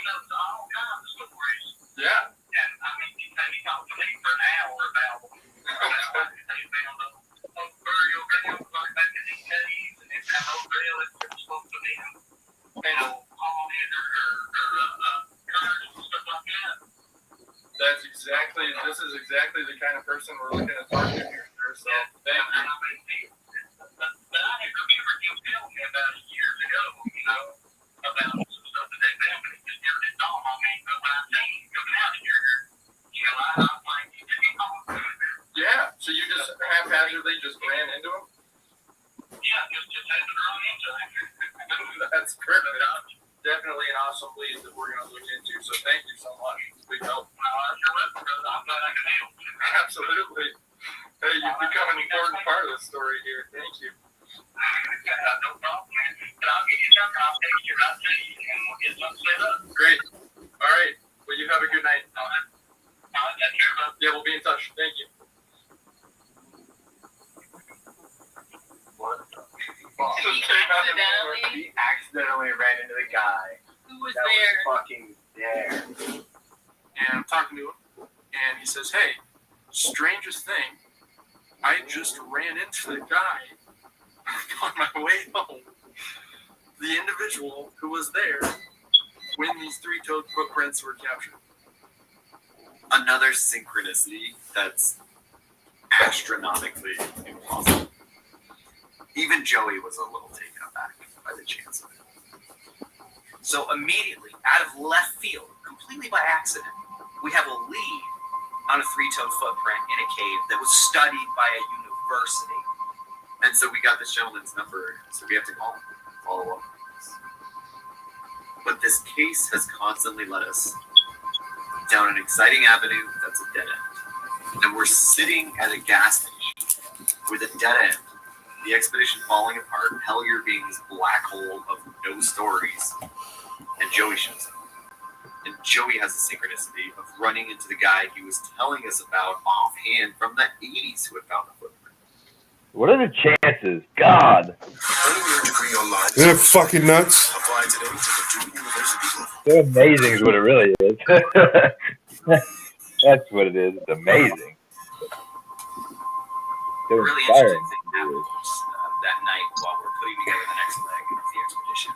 knows all kinds of stories. Yeah. And I mean, he talked to me for an hour about what they found a burial ground like back in these caves, and it's that hotel that's supposed to be, haunted or cursed and stuff like that. This is exactly the kind of person we're looking to talk to here, sir. So, thank you. But I remember him telling me about it years ago, about some stuff that they found, but it just never did dawn on me. But when I seen him coming out of here, I was like, he did he call him? Yeah. So you just haphazardly just ran into him? Yeah, just had to run into him. That's perfect. Definitely an awesome lead that we're going to look into. So thank you so much. It's a big help. You're welcome, brother. I'm glad I can help. Absolutely. Hey, you've become an important part of the story here. Thank you. No problem, man. But I'll get you something. I'll take you right to you, and we'll get something set up. Great. All right. Well, you have a good night. All right. Take care, bud. Yeah, we'll be in touch. Thank you. He accidentally ran into the guy Who was that there? was fucking there. And I'm talking to him, and he says, "Hey, strangest thing, I just ran into the guy on my way home. The individual who was there when these three-toed footprints were captured." Another synchronicity that's astronomically impossible. Even Joey was a little taken aback by the chance of it. So immediately, out of left field, completely by accident, we have a lead on a three-toed footprint in a cave that was studied by a university. And so we got this gentleman's number, so we have to call him, follow up. But this case has constantly led us down an exciting avenue that's a dead end. And we're sitting at a gas station with a dead end, the expedition falling apart, Hellier being this black hole of no stories, and Joey shows up. And Joey has the synchronicity of running into the guy he was telling us about offhand from the 80s who had found the footprint. What are the chances? God. Isn't it fucking nuts? So amazing is what it really is. That's what it is. It's amazing. So Really inspiring. interesting thing happened that night while we're putting together the next leg of the expedition.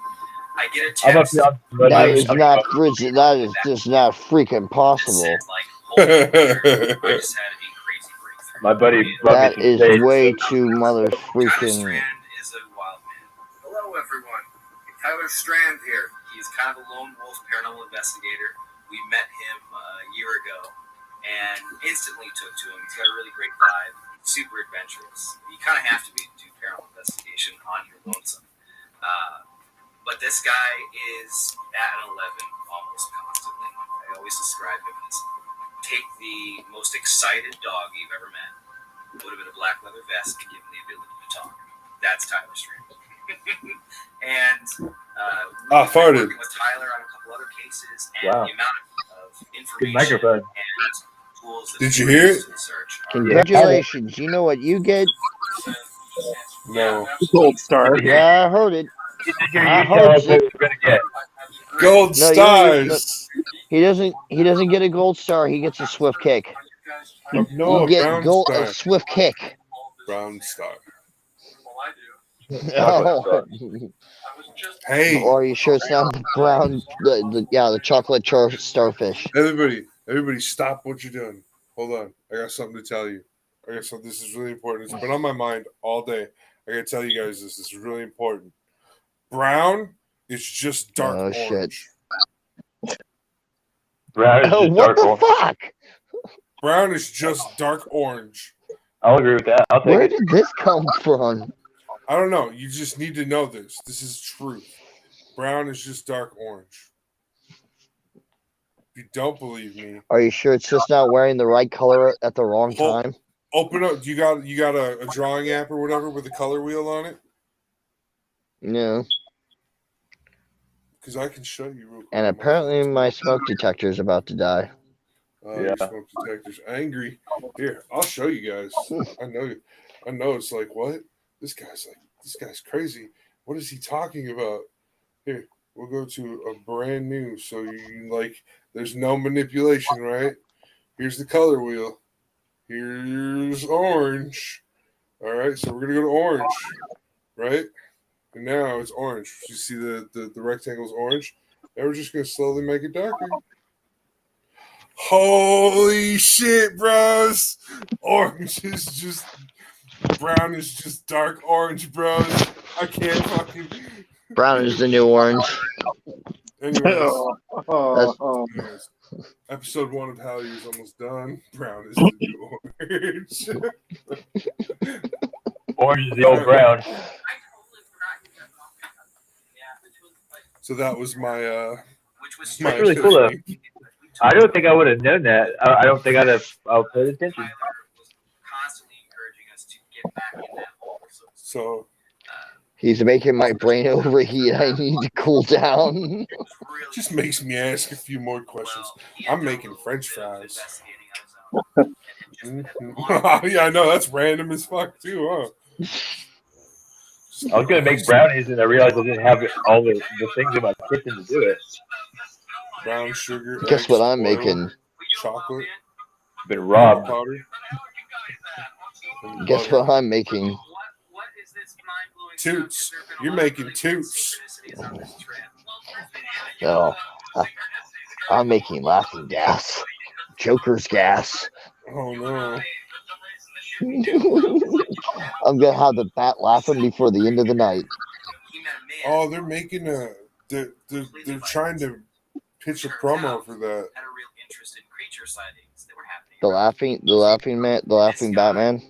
I get a I'm up text. here. That is not Bridget. That is just not freaking possible. That said, like, holy shit, I just had a crazy breakthrough. My buddy That is Bucket way too mother Tyler freaking. Strand is a wild man. Hello, everyone. Tyler Strand here. He's kind of a lone wolf paranormal investigator. We met him a year ago and instantly took to him. He's got a really great vibe, super adventurous. You kind of have to be to do paranormal investigation on your lonesome. But this guy is at an 11 almost constantly. I always describe him as take the most excited dog you've ever met, put him in a black leather vest, and give him the ability to talk. That's Tyler Strand. And we've been working with Tyler on a couple other cases, and the amount of information microphone. and tools that Did you hear it? search are Congratulations. You know what you get? No. Gold star. Yeah, I heard it. I You tell heard us what you. we're gonna get. Gold No, stars. He doesn't get a gold star. He gets a swift kick. No, You get brown gold star. a swift kick. Brown star. Oh. Hey, Or are you sure it's not the brown? The chocolate starfish. everybody, stop what you're doing. Hold on, I got something to tell you. This is really important. It's been on my mind all day. I gotta tell you guys this. This is really important. Brown is just dark orange. Shit. Brown is Oh, just what dark the orange. fuck? Brown is just dark orange. I'll agree with that. I'll take Where it. did this come from? I don't know. You just need to know this. This is truth. Brown is just dark orange. If you don't believe me, Are you sure it's just not wearing the right color at the wrong Hold- time? open up. You got a drawing app or whatever with a color wheel on it? No. Because I can show you real quick. And apparently my smoke detector is about to die. Your smoke detector's angry. Here, I'll show you guys. I know. It's like, what? This guy's crazy. What is he talking about? Here, we'll go to a brand new. So you like, there's no manipulation, right? Here's the color wheel. Here's orange. All right, so we're gonna go to orange, right? And now it's orange. You see the rectangle's orange. And we're just gonna slowly make it darker. Holy shit, bros! Orange is just brown is just dark orange, bros. I can't fucking. Brown is the new orange. Anyways, That's- episode 1 of Hallie is almost done. Brown is the new orange. Orange is the old brown. So that was my which was my That's really cool, though. I don't think I would have known that. I don't think I'd have paid attention. Tyler was constantly encouraging us to get back in that hole. So He's making my brain overheat. I need to cool down. just makes me ask a few more questions. I'm making French fries. Yeah, I know that's random as fuck too, huh? I was gonna make brownies, and I realized I didn't have all the things in my kitchen to do it. Brown sugar, Guess eggs, what I'm oil, making? chocolate, Been robbed. powder. and Guess butter. what I'm making? What is this mind-blowing Toots. stuff? 'Cause there have been a You're lot of making really good toots. synchronicities on this trip. No, I'm making laughing gas. Joker's gas. Oh no. I'm gonna have the bat laughing before the end of the night. He met a man Oh, they're making a. They're trying to pitch a promo for that. had a real interest in creature sightings that were happening. The laughing man, the laughing Batman.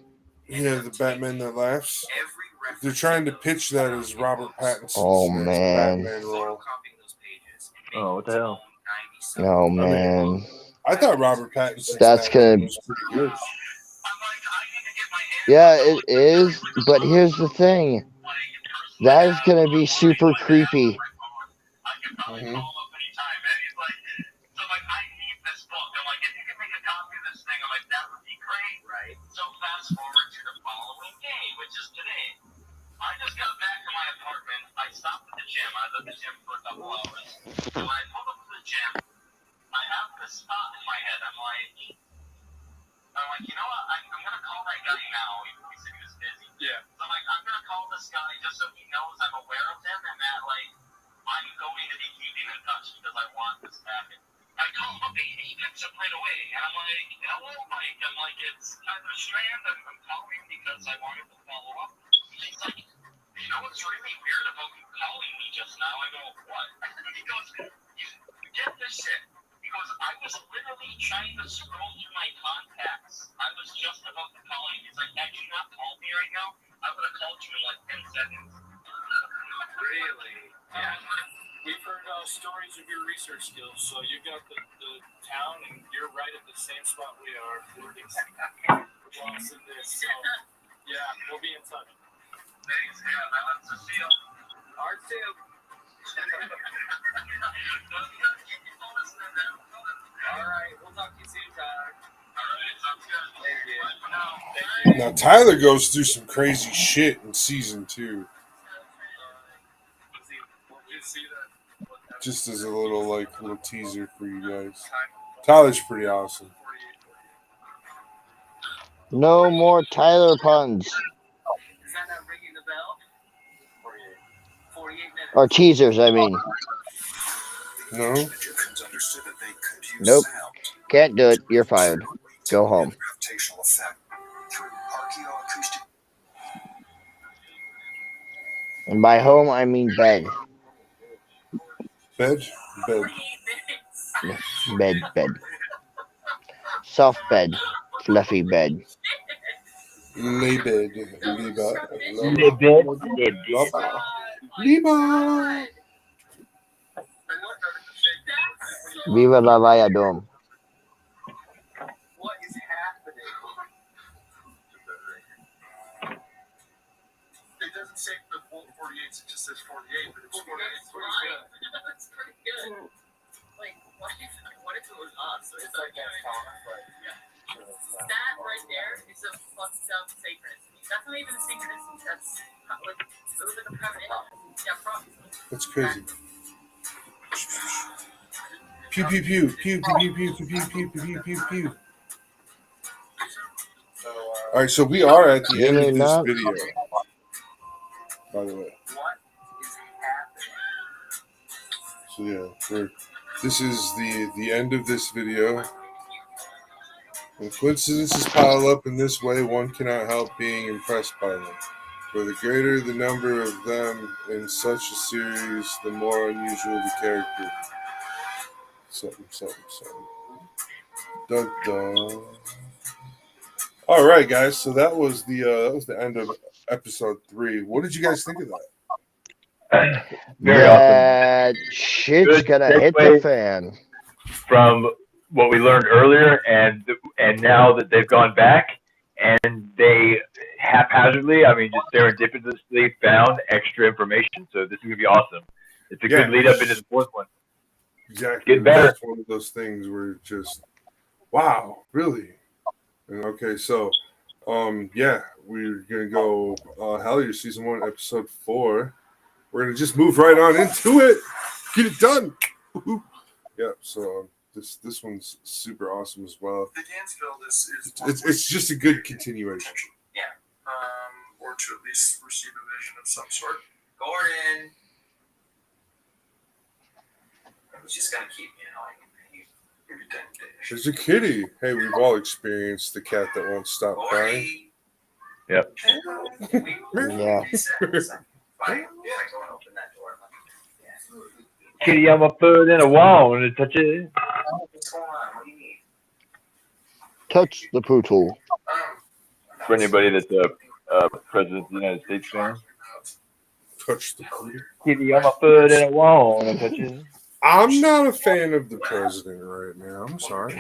Yeah, the Batman that laughs. Every reference They're trying to those pitch that as Robert Pattinson's Oh, next man. Batman role. photocopying those pages and making Oh, what the its hell? own 90s Oh I mean- man, I thought Robert Pattinson's That's Batman gonna- was pretty good. yeah, it is. But here's the thing. That is gonna be super creepy. Mhm. right. So fast forward to the following day, which is today. I just got back to my apartment. I stopped at the gym. I was at the gym for a couple hours. And when I pulled up to the gym, I have this thought in my head. I'm like, you know what? I'm gonna call that guy now. He said he was busy. Yeah. So I'm like, I'm gonna call this guy just so he knows I'm aware of him and that like I'm going to be keeping in touch because I want this to happen. I call him up and he picks up right away, and I'm like, hello, Mike. I'm like, it's Tyler Strand. I'm calling because I wanted to follow up. He's like, you know what's really weird about you calling me just now? I go, what? He goes, you get this shit. He goes, I was literally trying to scroll through my contacts. I was just about to call you. He's like, had you not called me right now, I would have called you in like 10 seconds. Really? Yeah. We've heard stories of your research skills, so you got the town, and you're right at the same spot we are. We're lost in this, so yeah, we'll be in touch. Thanks, yeah, I love to see him. Ours too. All right, we'll talk to you soon, Tyler. All right, sounds good. Thank you. Now Tyler goes through some crazy shit in season 2. Just as a little teaser for you guys. Tyler's pretty awesome. No more Tyler puns Is that not ringing the bell? 48 minutes. or teasers. I mean, No? nope, can't do it. You're fired. Go home. And by home, I mean bed. Bed? Bed. Bed. Soft bed. Fluffy bed. Lay bed. Liba. Liba. Viva la Valladolid. What is happening? It doesn't say the 48, it just says 48, but it's 48. That's pretty good. Like, what if it was us? It's like that right there is a fucked up synchronicity. That's not even a synchronicity. That's like it was like a premonition. Yeah, probably. That's crazy. Pew pew pew pew pew pew pew pew pew pew pew pew. All right, so we are at the end of this video. By the way. What is happening? So yeah, this is the end of this video. When coincidences pile up in this way, one cannot help being impressed by them. For the greater the number of them in such a series, the more unusual the character. Something. Dun, dun. All right, guys. So that was the end of episode 3. What did you guys think of that? Very that awesome. shit's Good gonna hit the segue fan. From what we learned earlier, and now that they've gone back and they haphazardly, I mean, just serendipitously found extra information. So this is gonna be awesome. It's a good lead up into the 4th one. Exactly. Get better. It's one of those things where just, wow, really? And okay, so, yeah, we're gonna go Hellier season 1, episode 4. We're gonna just move right on into it. Get it done. Woo-hoo. Yeah. So this one's super awesome as well. The dance build is It's just a good continuation. Yeah. Or to at least receive a vision of some sort. Gordon. He's just gonna keep annoying me. Every 10 days. There's a kitty. Hey, we've all experienced the cat that won't stop crying. Yep. Yeah. Kitty, I'm a foot in a wall and touch it. What's going on? What do you need? Touch the poodle. For anybody that's a president of the United States fan. Touch the kitty. Kitty, I'm a foot in a wall and touch it. I'm not a fan of the president right now. I'm sorry.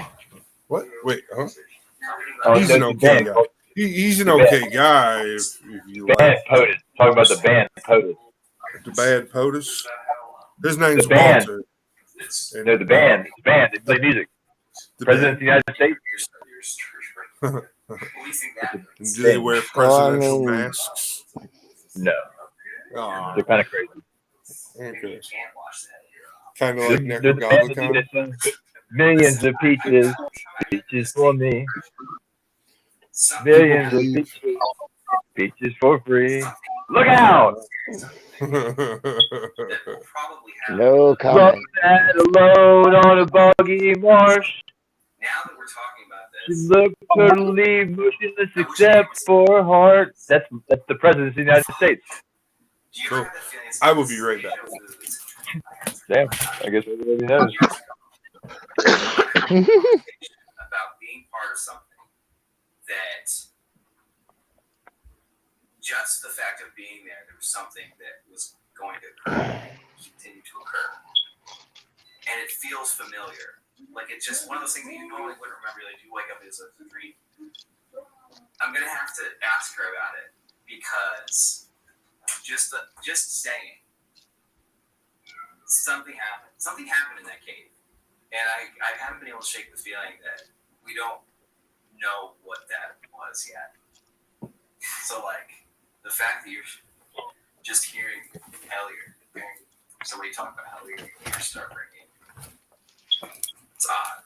What? Wait, huh? Oh, He's an the okay band. guy. He's an okay guy if you Band like. POTUS. Talking about the band POTUS. The bad POTUS. His name's The band. Walter. No, the band. The band. They play music. The President of the United States. Do they wear presidential mean- masks? No. Oh, They're kind of crazy. okay. Kind of like They're Necro the band that Goblicon. do this, millions of peaches. Peaches for me. Billions of peaches. Peaches for free. Look out! No Load comment. that load on a boggy marsh. Now that we're talking about She this, looked totally motionless except for her heart. That's the president of the United States. do you Cool. have the feeling I will be right back. Damn, I guess everybody knows. about being part of something that just the fact of being there was something that was going to occur, continue to occur, and it feels familiar. Like it's just one of those things that you normally wouldn't remember. Like you wake up as a dream. I'm gonna have to ask her about it because just saying something happened. Something happened in that cave, and I haven't been able to shake the feeling that we don't know what that was yet. So like the fact that you're just hearing Hellier, hearing somebody talk about Hellier, your ears start ringing. It's odd.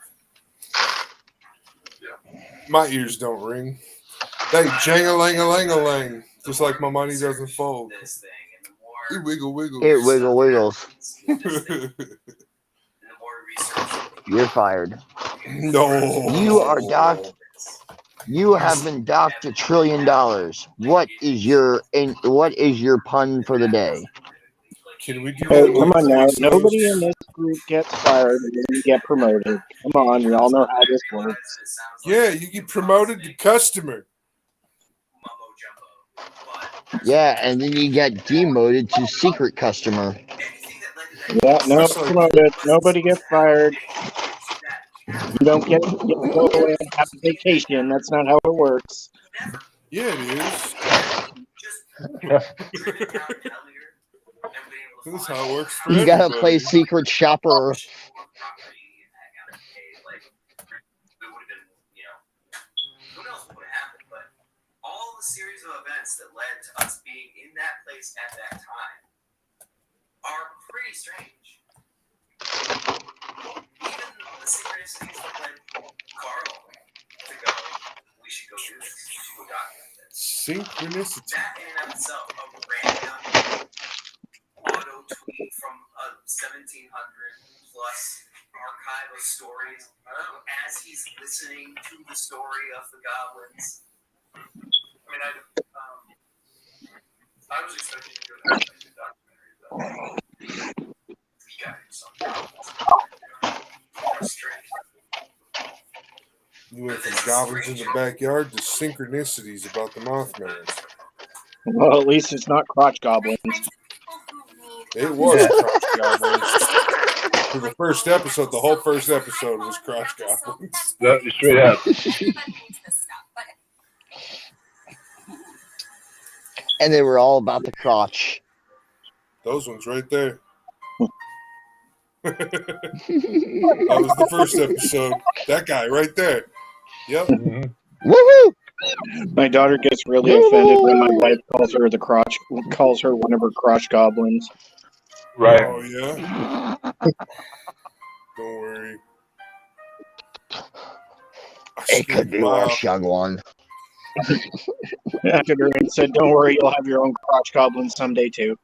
My ears don't ring. They jang-a-lang-a-lang-a-lang. Just like my money doesn't fold. This thing, and the It more wiggle wiggle. It wiggle wiggles. and the more research. You're fired. No. You are docked. You have been docked $1 trillion. What is your pun for the day? Can we do Hey, that? come on now. like Nobody in this group gets fired and then you get promoted. Come on, we all know how this works. Yeah, you get promoted to customer. Mumbo jumbo, but Yeah, and then you get demoted to secret customer. anything that led to that. Yeah, no promoted. Nobody gets fired. You don't get to go away and have a vacation. That's not how it works. Yeah, it is. This is how it works for You gotta everybody. play secret shopper. Who knows what would have happened, but all the series of events that led to us being in that place at that time are pretty strange. Even the synchronicities that led Carl to go, we should go do this, we should go document this. Synchronicity. That in and of itself, a random auto tweet from a 1700 plus archive of stories as he's listening to the story of the goblins. I mean, I was expecting to go to the documentary, but you got something. That's strange. You went from goblins in the backyard to synchronicities about the Mothman. Well, at least it's not crotch goblins. It was crotch goblins. For the first episode, the whole first episode was crotch goblins. No, straight up. And they were all about the crotch. Those ones right there. That was the first episode. That guy right there. Yep. Woohoo! My daughter gets really offended when my wife calls her one of her crotch goblins. Right. Oh yeah. Don't worry. It could be worse, young one. After her and said, "Don't worry, you'll have your own crotch goblin someday too."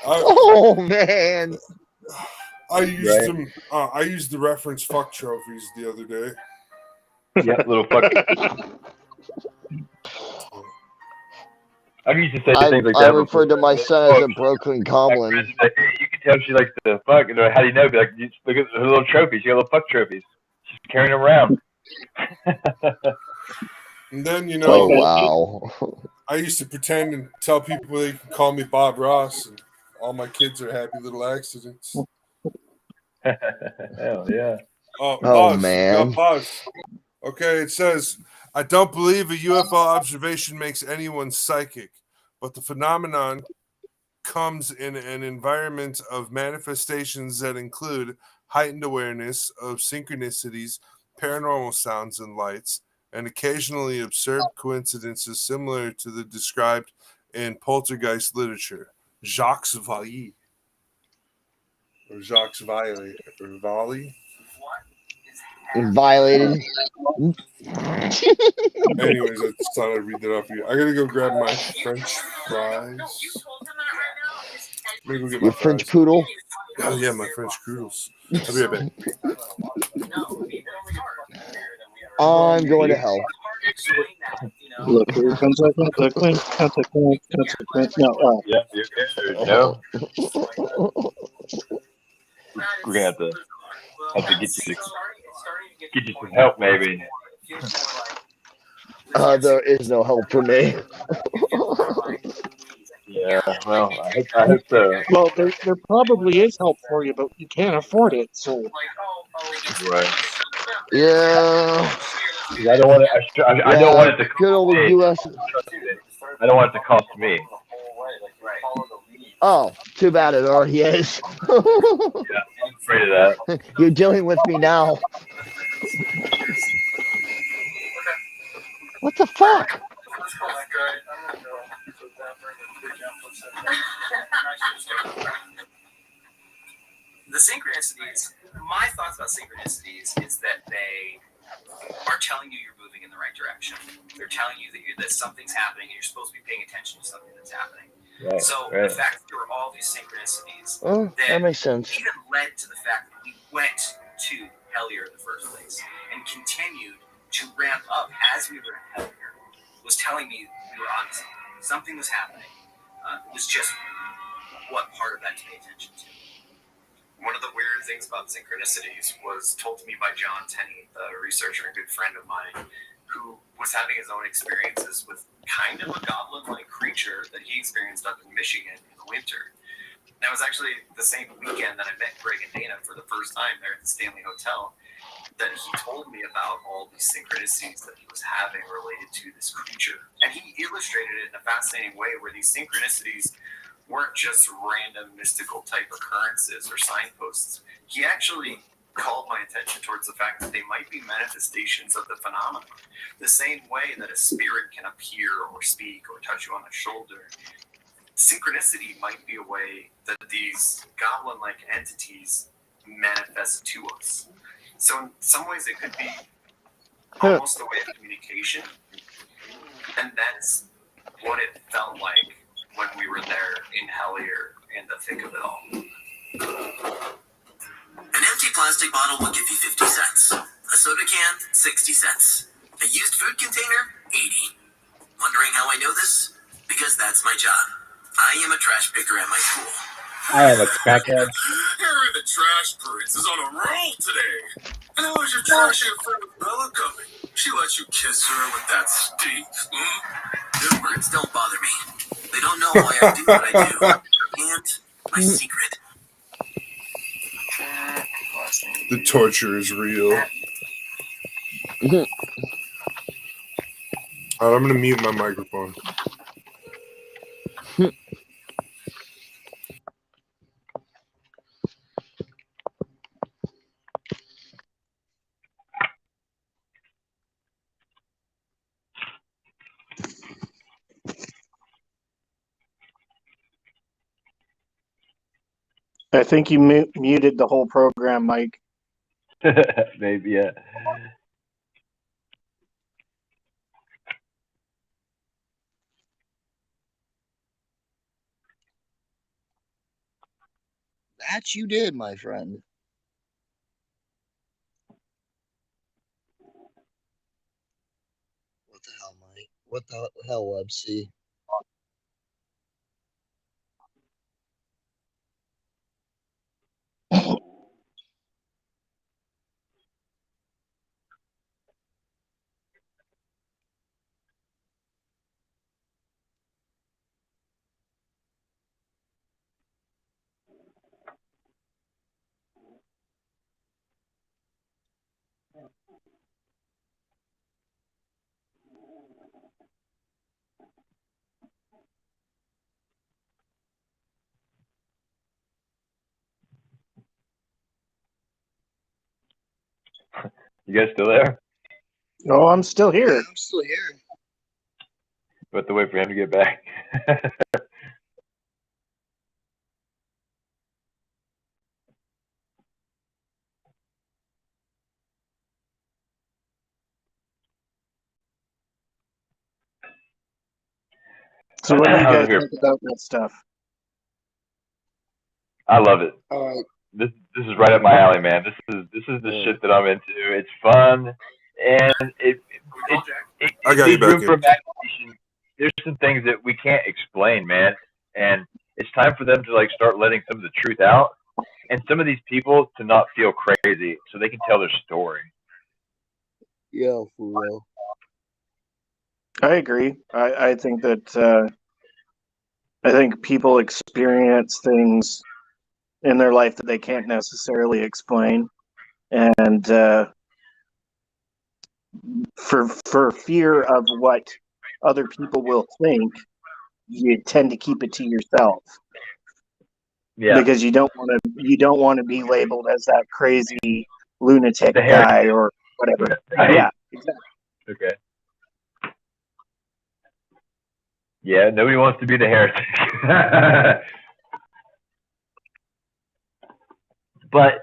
Oh man! I used them. I used the reference fuck trophies the other day. Yeah, little fuck. I'm used to say things like that. I referred to my son as a broken goblin. Like, you can tell she likes to fuck. And how do you know? Be like, you just look at her little trophies. She got little fuck trophies. She's carrying them around. And then, oh wow! I used to pretend and tell people they can call me Bob Ross, and all my kids are happy little accidents. Hell yeah! Oh pause. Man! Pause. Okay, it says, I don't believe a UFO observation makes anyone psychic, but the phenomenon comes in an environment of manifestations that include heightened awareness of synchronicities, paranormal sounds and lights, and occasionally absurd coincidences similar to the described in poltergeist literature. Jacques Vallée. Or Jacques Vallée. Or Vallée. Violated. Anyways, I just thought I'd read that off you. I gotta go grab my French fries. I'm gonna go get my French fries. poodle? Oh yeah, my French poodles. I'll be right back. I'm going to hell. Look, here comes consequence. No, no. We're gonna have to get you some help, maybe. There is no help for me. Yeah, well, I hope so. Well, there probably is help for you, but you can't afford it. So, right. Yeah. I don't want it. I don't want it to good old cost me. U.S. I don't want it to cost me. Oh, too bad it already is. Yeah, I'm afraid of that. You're dealing with me now. What the fuck? The synchronicities, my thoughts about synchronicities is that they are telling you you're moving in the right direction. They're telling you that something's happening and you're supposed to be paying attention to something that's happening. Right, so right. the fact that there were all these synchronicities that makes sense. even led to the fact that we went to Hellier in the first place and continued to ramp up as we were in Hellier was telling me we were on something. Something was happening. It was just what part of that to pay attention to. One of the weird things about synchronicities was told to me by John Tenney, a researcher and good friend of mine, who was having his own experiences with kind of a goblin-like creature that he experienced up in Michigan in the winter. And that was actually the same weekend that I met Greg and Dana for the first time there at the Stanley Hotel, that he told me about all these synchronicities that he was having related to this creature. And he illustrated it in a fascinating way where these synchronicities weren't just random mystical type occurrences or signposts. He actually called my attention towards the fact that they might be manifestations of the phenomenon. The same way that a spirit can appear or speak or touch you on the shoulder, synchronicity might be a way that these goblin-like entities manifest to us. So in some ways it could be almost a way of communication. And that's what it felt like when we were there in Hellier in the thick of it all. An empty plastic bottle will give you 50 cents. A soda can, 60 cents. A used food container, 80. Wondering how I know this? Because that's my job. I am a trash picker at my school. I am a crackhead. Harry the Trash Prince is on a roll today. And how is your trashy friend Bella coming? She lets you kiss her with that stink. Good words don't bother me. They don't know why I do what I do. And my secret. The torture is real. Alright, I'm gonna mute my microphone. I think you muted the whole program, Mike. Maybe, yeah. That you did, my friend. What the hell, Mike? What the hell, Websy? You guys still there? Oh, I'm still here. I'm still here. We have to wait for him to get back. So what do you I was guys here. think about that stuff? I love it. All right. This is right up my alley, man. This is the shit that I'm into. It's fun, and it I got you leaves back room in. for imagination. There's some things that we can't explain, man, and it's time for them to like start letting some of the truth out, and some of these people to not feel crazy, so they can tell their story. Yeah, for real. I agree. I think that I think people experience things in their life that they can't necessarily explain, and for fear of what other people will think, you tend to keep it to yourself. Yeah, Because you don't want to be labeled as that crazy lunatic the hair. guy or whatever. Right. Yeah, exactly. Okay. Yeah, nobody wants to be the heretic. But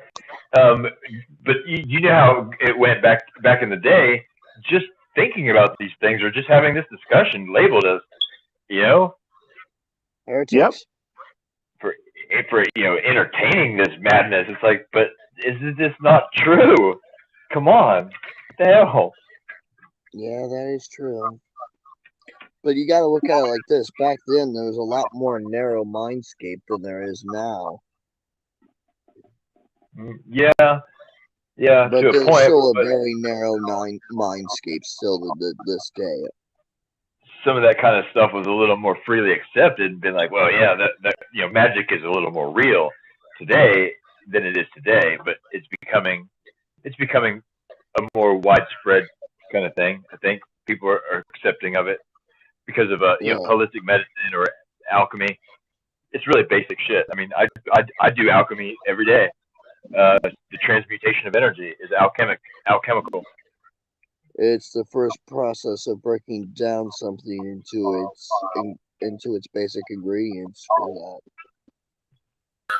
you know how it went back in the day. Just thinking about these things or just having this discussion labeled as, you know, Heretics. Yep. for entertaining this madness. It's like, but is this not true? Come on, what the hell? Yeah, that is true. But you got to look at it like this. Back then, there was a lot more narrow mindscape than there is now. Yeah, But to a there's point. still a But very narrow mindscape still to this day. some of that kind of stuff was a little more freely accepted and been like, well, yeah, that magic is a little more real today than it is today, but it's becoming a more widespread kind of thing. I think people are accepting of it because of holistic medicine or alchemy. It's really basic shit. I mean, I do alchemy every day. The transmutation of energy is alchemical. It's the first process of breaking down something into its basic ingredients for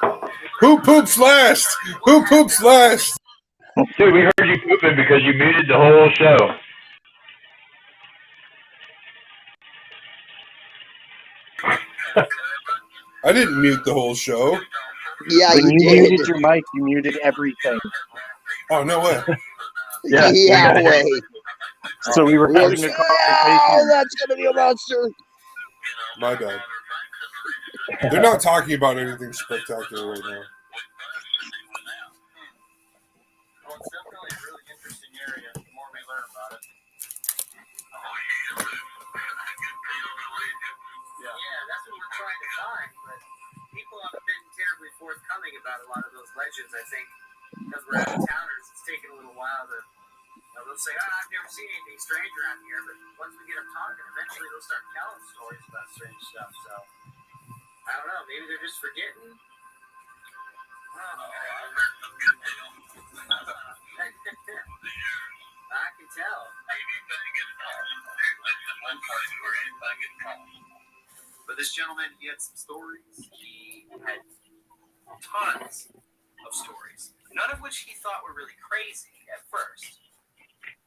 that. Who poops last? Who poops last? Dude, we heard you pooping because you muted the whole show. I didn't mute the whole show. Yeah, when you did. muted your mic, you muted everything. Oh, no way. Yeah, way. So we were having a conversation. Oh, that's going to be a monster. My bad. They're not talking about anything spectacular right now. Well, it's definitely a really interesting area the more we learn about it. Yeah, that's what we're trying to find, but people haven't been terribly forthcoming about a lot of those legends. I think because we're out of towners, it's taken a little while to. They'll say, I've never seen anything strange around here, but once we get them talking, eventually they'll start telling stories about strange stuff. So I don't know, maybe they're just forgetting. I can tell. But this gentleman, he had some stories. He had tons of stories, none of which he thought were really crazy at first.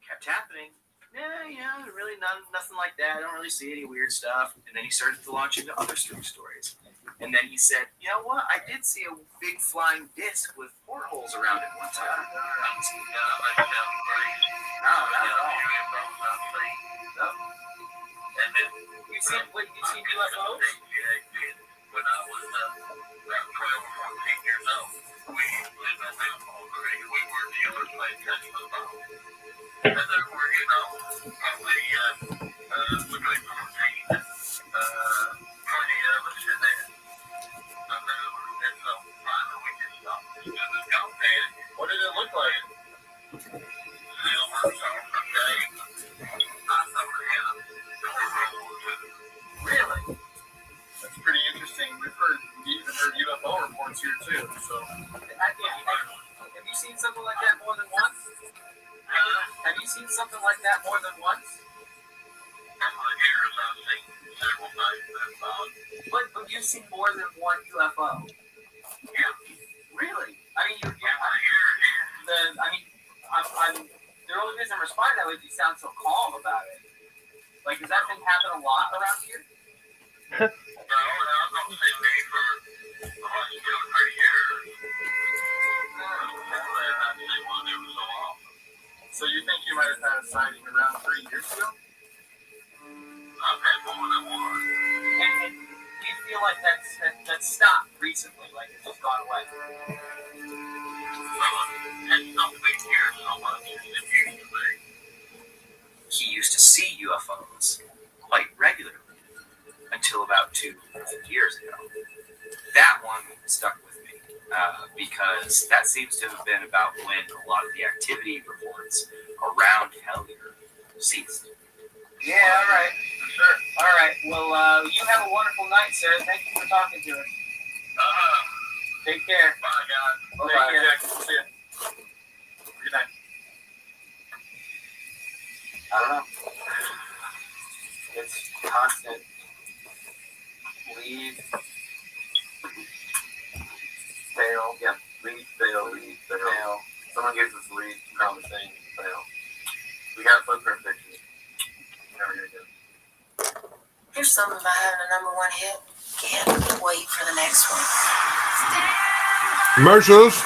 Kept happening. Yeah, really nothing like that. I don't really see any weird stuff. And then he started to launch into other strange stories. And then he said, you know what? I did see a big flying disc with portholes around it one time. No, not at all. No. And then you seen UFOs? When I was about 12 or 14 years old, we lived on that already. We were the other place touch football. And then we're, probably, look like 14, 20 of us in there. And so finally we just stopped. What did it look like? Silver, okay. Really? That's pretty interesting. We even heard UFO reports here too. So, have you seen something like that more than once? Have you seen something like that more than once? Over the years, I've seen several things. But you've seen more than one UFO? Yeah. Really? I mean, the only reason I'm responding that way is you sound so calm about it. Like, does that thing happen a lot around here? No, I've not seen me for the last 2 or 3 years. I've seen one every so often. So you think you might have had a sighting around 3 years ago? I've had more than one. And do you feel like that's stopped recently, like it's just gone away? Well, it's not been here so much as it used to be. He used to see UFOs quite regularly until about 2 years ago. That one stuck with me because that seems to have been about when a lot of the activity reports around Hellier ceased. Yeah, all right. Sure. All right. Well, you have a wonderful night, sir. Thank you for talking to us. Take care. Bye, guys. Bye-bye. Take care. See ya. Good night. I don't know. It's constant lead, fail. Yeah, lead, fail. Someone gives us lead, promising, fail. We got footprint pictures. Never gonna do it. Here's something about having a number one hit. Can't wait for the next one. Commercials.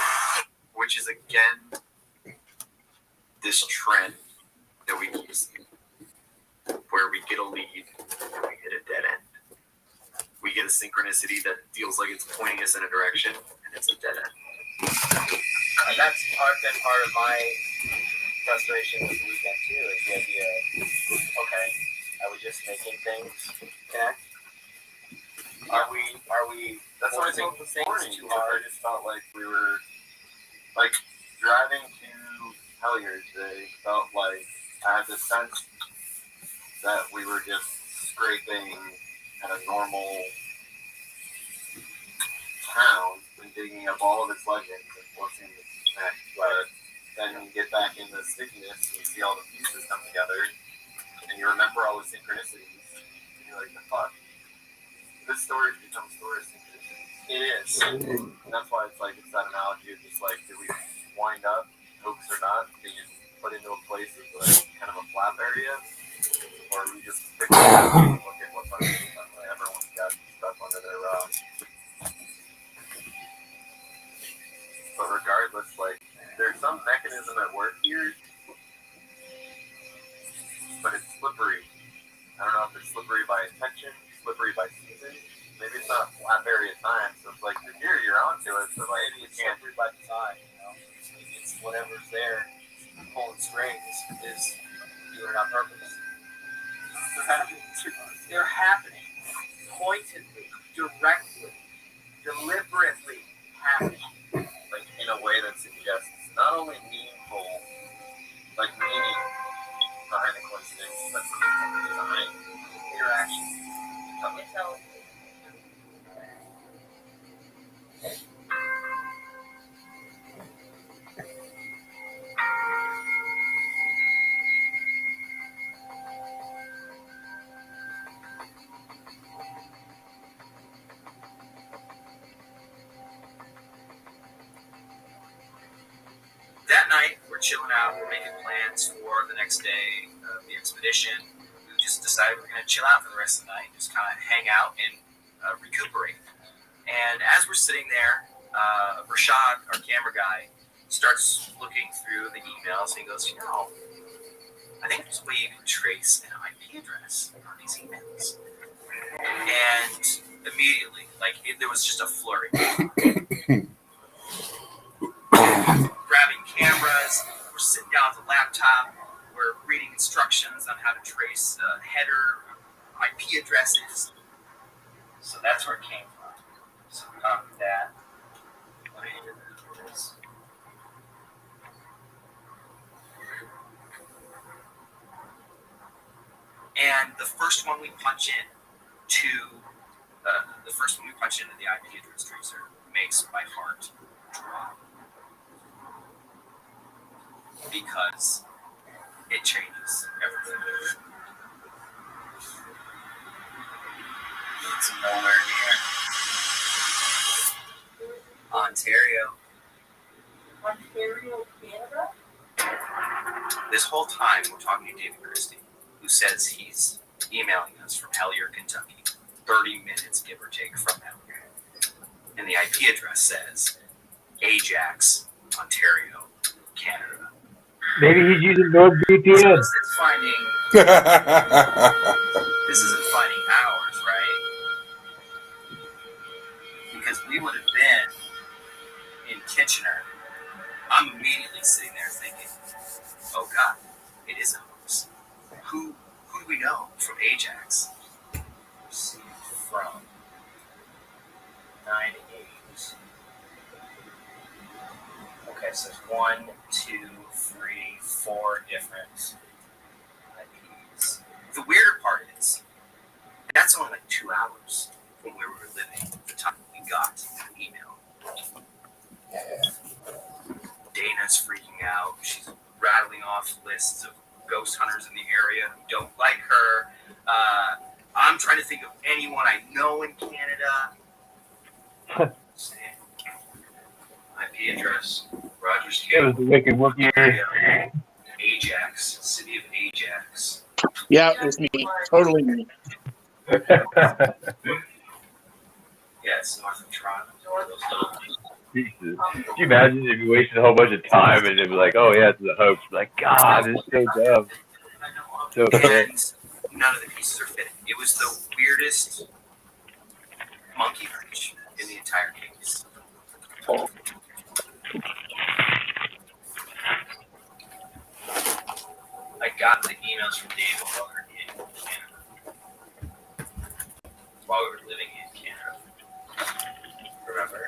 Which is again this trend that we keep seeing, where we get a lead and we hit a dead end. We get a synchronicity that feels like it's pointing us in a direction, and it's a dead end. And that's been part of my frustration with the weekend too, is the idea of, okay, are we just making things connect? Are we That's what I think forcing this morning, things too because hard? I just felt like we were, like, driving to Hellier today, felt like I had the sense that we were just scraping at a normal town and digging up all of its legends and forcing it to connect. But then you get back in the stickiness and you see all the pieces come together and you remember all the synchronicities and you're like, the fuck? This story becomes story synchronicities. It is. And that's why it's like, it's that analogy of just like, do we wind up, hoax or not, being put into a place of like kind of a flap area? Or we just pick it up and look at what's underneath them. Like everyone's got stuff under their rock. But regardless, like, there's some mechanism at work here, but it's slippery. I don't know if it's slippery by intention, slippery by season. Maybe it's not a flat area time, so it's like, you're here, you're onto it, so like, Maybe it's slippery by design, you know? Maybe it's whatever's there, pulling strings, is doing it on purpose. They're happening pointedly, directly, deliberately happening. like in a way that suggests not only meaningful, like meaning behind the coincidence, but meaningful design Interaction. chilling out. We're making plans for the next day of the expedition. We just decided we're going to chill out for the rest of the night, just kind of hang out and recuperate. And as we're sitting there, Rashad, our camera guy, starts looking through the emails and he goes, I think there's a way you can trace an IP address on these emails. And immediately, there was just a flurry. Grabbing cameras, we're sitting down with the laptop, we're reading instructions on how to trace header, IP addresses. So that's where it came from. So we copied that. And the first one we punch in into the IP address tracer makes my heart drop because it changes everything. It's nowhere near Ontario. Ontario, Canada? This whole time we're talking to David Christie, who says he's emailing us from Hellier, Kentucky, 30 minutes give or take from now. And the IP address says Ajax, Ontario, Canada. Maybe he's using NordVPN. So this isn't finding ours, right? Because we would have been in Kitchener. I'm immediately sitting there thinking, oh God, it is a hoax. Who do we know from Ajax? From 9 to 8. Okay, so it's 1, 2, 3, 4 different IPs. The weirder part is that's only 2 hours from where we were living at the time we got the email. Dana's freaking out. She's rattling off lists of ghost hunters in the area who don't like her. I'm trying to think of anyone I know in Canada. IP address. Rogers. It was the wicked Wookie. Ajax. City of Ajax. Yeah, it's me. Totally me. Yeah, it's north of Toronto. Jesus. Can you imagine if you wasted a whole bunch of time and it'd be like, oh yeah, it's a hoax? Like, God, it's so dumb. So bad. And none of the pieces are fitting. It was the weirdest monkey wrench in the entire case. I got the emails from David while we were in Canada. While we were living in Canada. Remember?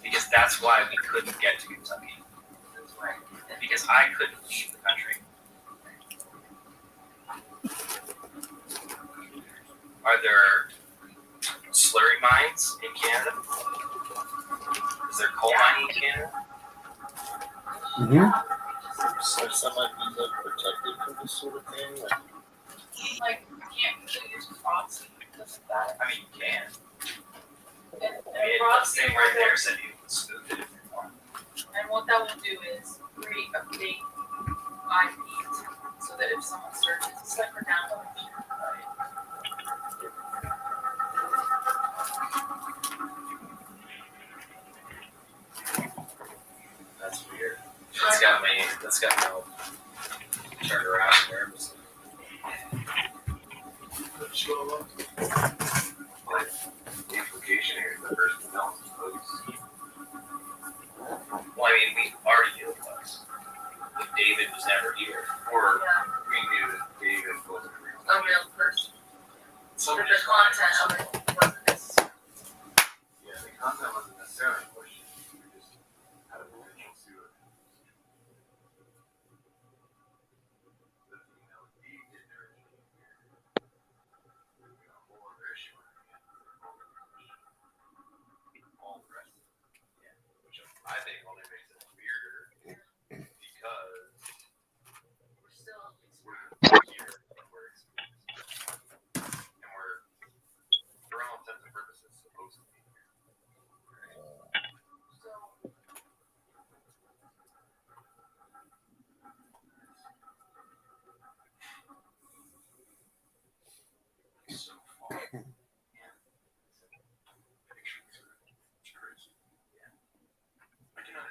Because that's why we couldn't get to Kentucky. Because I couldn't leave the country. Are there slurry mines in Canada? Is there coal mining in Canada? Mm-hmm. So some IPs are protected from this sort of thing? Like, you can't really use proxy because of that. I mean, you can. And I mean, the proxy, thing right there said you can spoof it if you want. and what that will do is create a fake IP so that if someone searches, it's like for downloading, right? That's weird. That's got me all turned around and nervous. But the implication here is that person else is hoax. Well, I mean, we already knew it was. But David was never here. Or Yeah. we knew that David wasn't real. A real person. So But the content of it wasn't necessary. Yeah, the content wasn't necessarily a question. We just had a potential to it. The female lead didn't originally appear. We got a whole other issue on our hands. All the rest of it. Yeah. Which I think only makes it weirder because We're still we're here, but we're experiencing. And we're, for all intents and purposes, supposed to be here. Right? so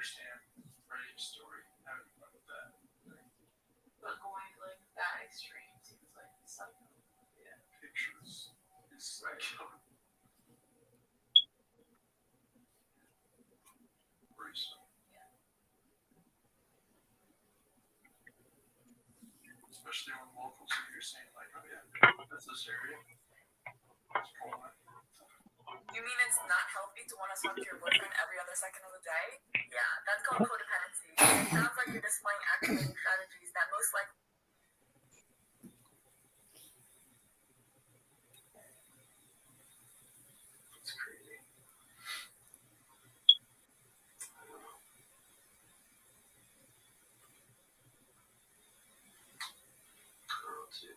understand writing a story, having fun with that. But going like that extreme seems like psycho. Yeah, pictures is psycho. Worrisome. Yeah. Especially when locals are here saying like, oh yeah, that's this area. It's Poland. You mean it's not healthy to want to talk to your boyfriend every other second of the day? Yeah, that's called codependency. It sounds like you're displaying activating strategies that most likely. It's crazy. I don't know. Too.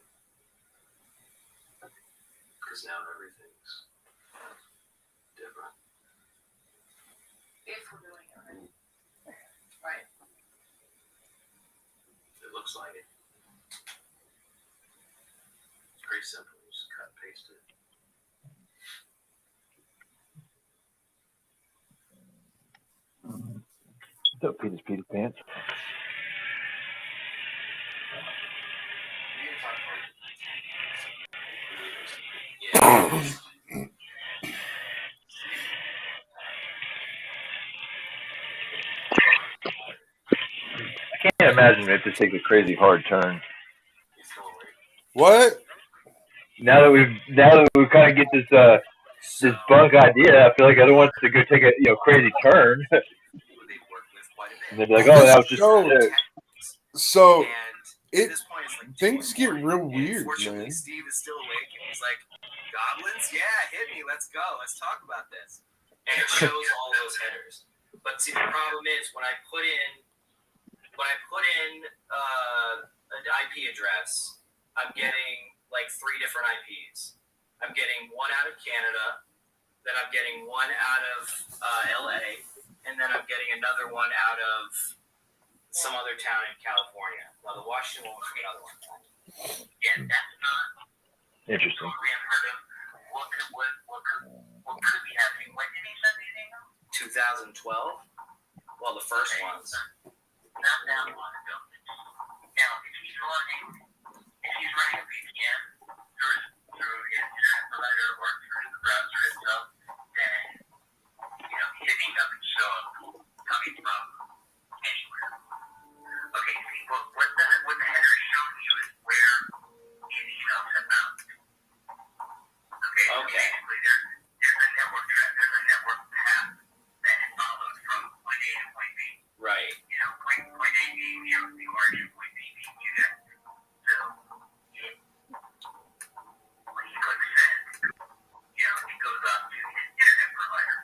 Because now everything's different. If we're doing it right. Right. It looks like it. It's pretty simple. You just cut and paste it. What's up, Peter Pants? I can't imagine if this takes a crazy hard turn. What? Now that we've kind of get this bunk idea, I feel like I don't want it to go take a crazy turn. And they'd be like, "Oh, that was just." So things get real weird, man. Steve is still awake, and he's like, "Goblins, yeah, hit me. Let's go. Let's talk about this." And it shows all those headers. But see, the problem is when I put in an IP address, I'm getting like 3 different IPs. I'm getting one out of Canada, then I'm getting one out of LA, and then I'm getting another one out of some other town in California. Well, the Washington one was another one. Yeah, that's not Interesting. what could be happening. When did he send these emails? 2012. Well, the first ones. Not that long ago. Now, if he's running a VPN through his internet provider or through the browser itself, then his email can show up coming from anywhere. Okay, see, what the header is showing you is where these emails have bounced. Okay. So basically, there's a network path that it follows from point A to point B. Right. Point A being the origin, point B being you guys. So when he clicks send, it goes up to his internet provider.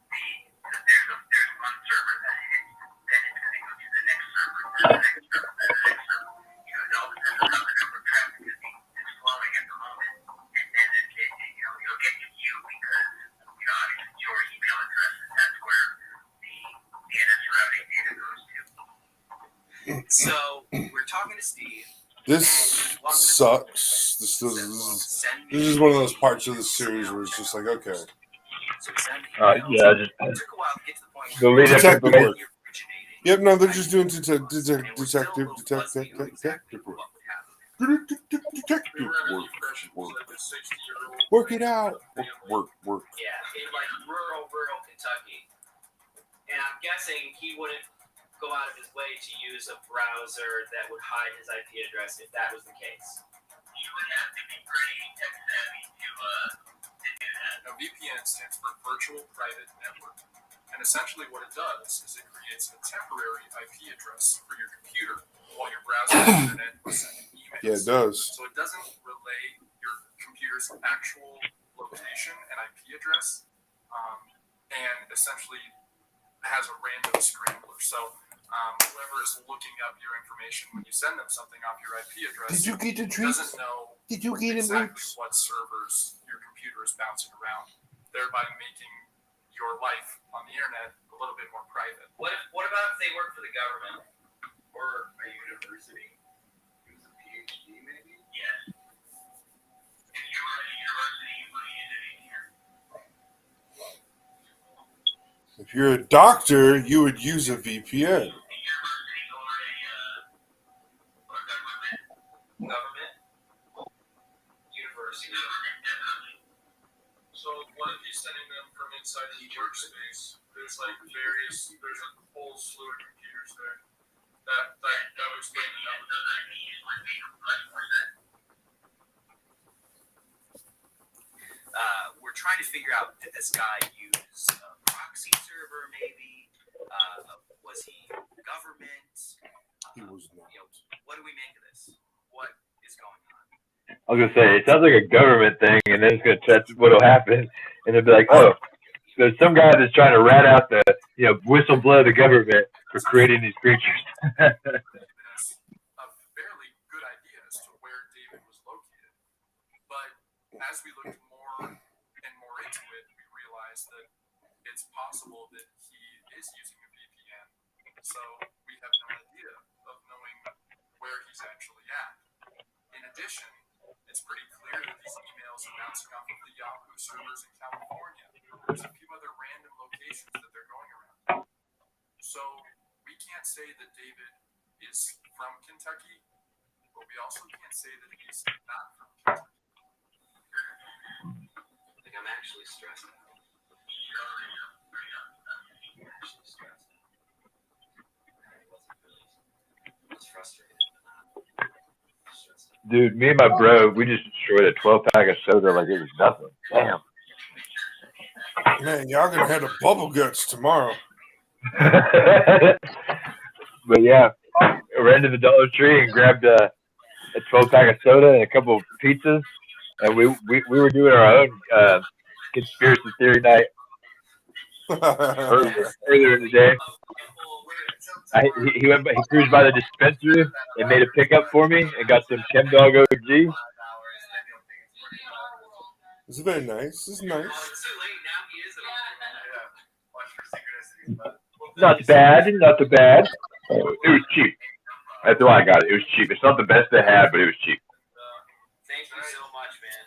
There's one server that hits, then it's going to go to the next server, then the next server, then the next server. It all depends on how the network traffic is flowing at the moment, and then it'll get to you because obviously your email address, and that's where the DNS routing data goes to. So we're talking to Steve. This sucks. This is one of those parts of the series where it's just like, okay. Yeah, just the lead up Detective information. work. Yep, no, they're just doing detective work. Work it out. Work. Yeah, in like rural Kentucky. And I'm guessing he wouldn't go out of his way to use a browser that would hide his IP address if that was the case. You would have to be pretty tech savvy to do that. Now, VPN stands for Virtual Private Network. And essentially what it does is it creates a temporary IP address for your computer while you're browsing the internet or sending emails. Yeah, it does. So it doesn't relay your computer's actual location and IP address, and essentially has a random scrambler. So whoever is looking up your information when you send them something off your IP address doesn't know exactly what servers your computer is bouncing around, thereby making your life on the internet a little bit more private. What about if they work for the government Or a university? Use a PhD, maybe? Yes. If you were a university, you would use it in here. If If you're a doctor, you would use a VPN. Government, university. So what if he's sending them from inside his workspace? There's like there's a whole slew of computers there. That would explain the number. We're trying to figure out, did this guy use a proxy server maybe? Was he government? He was not. What do we make of this? What is going on? I was gonna say it sounds like a government thing, and then it's gonna test what'll happen, and they'll be like, "Oh, there's some guy that's trying to rat out the, whistleblow the government for creating these creatures." That's a fairly good idea as to where David was located. But as we looked more and more into it, we realized that it's possible that he is using a VPN. So we have no idea of knowing where he's actually at. In addition, it's pretty clear that these emails are bouncing off of the Yahoo servers in California. There's a few other random locations that they're going around. So we can't say that David is from Kentucky, but we also can't say that he's not from Kentucky. Like, I'm actually stressed out. I'm actually stressed out. I was frustrated, but not stressed out. Dude, me and my bro, we just destroyed a 12-pack of soda like it was nothing. Damn. Man, y'all gonna have the bubble guts tomorrow. But yeah, I ran to the Dollar Tree and grabbed a 12-pack of soda and a couple of pizzas, and we were doing our own conspiracy theory night earlier in the day. He cruised by the dispensary and made a pickup for me and got some Chem Dog OG. It's very nice. It's nice. Not bad. It was cheap. That's why I got it. It was cheap. It's not the best they had, but it was cheap. Thank you so much, man.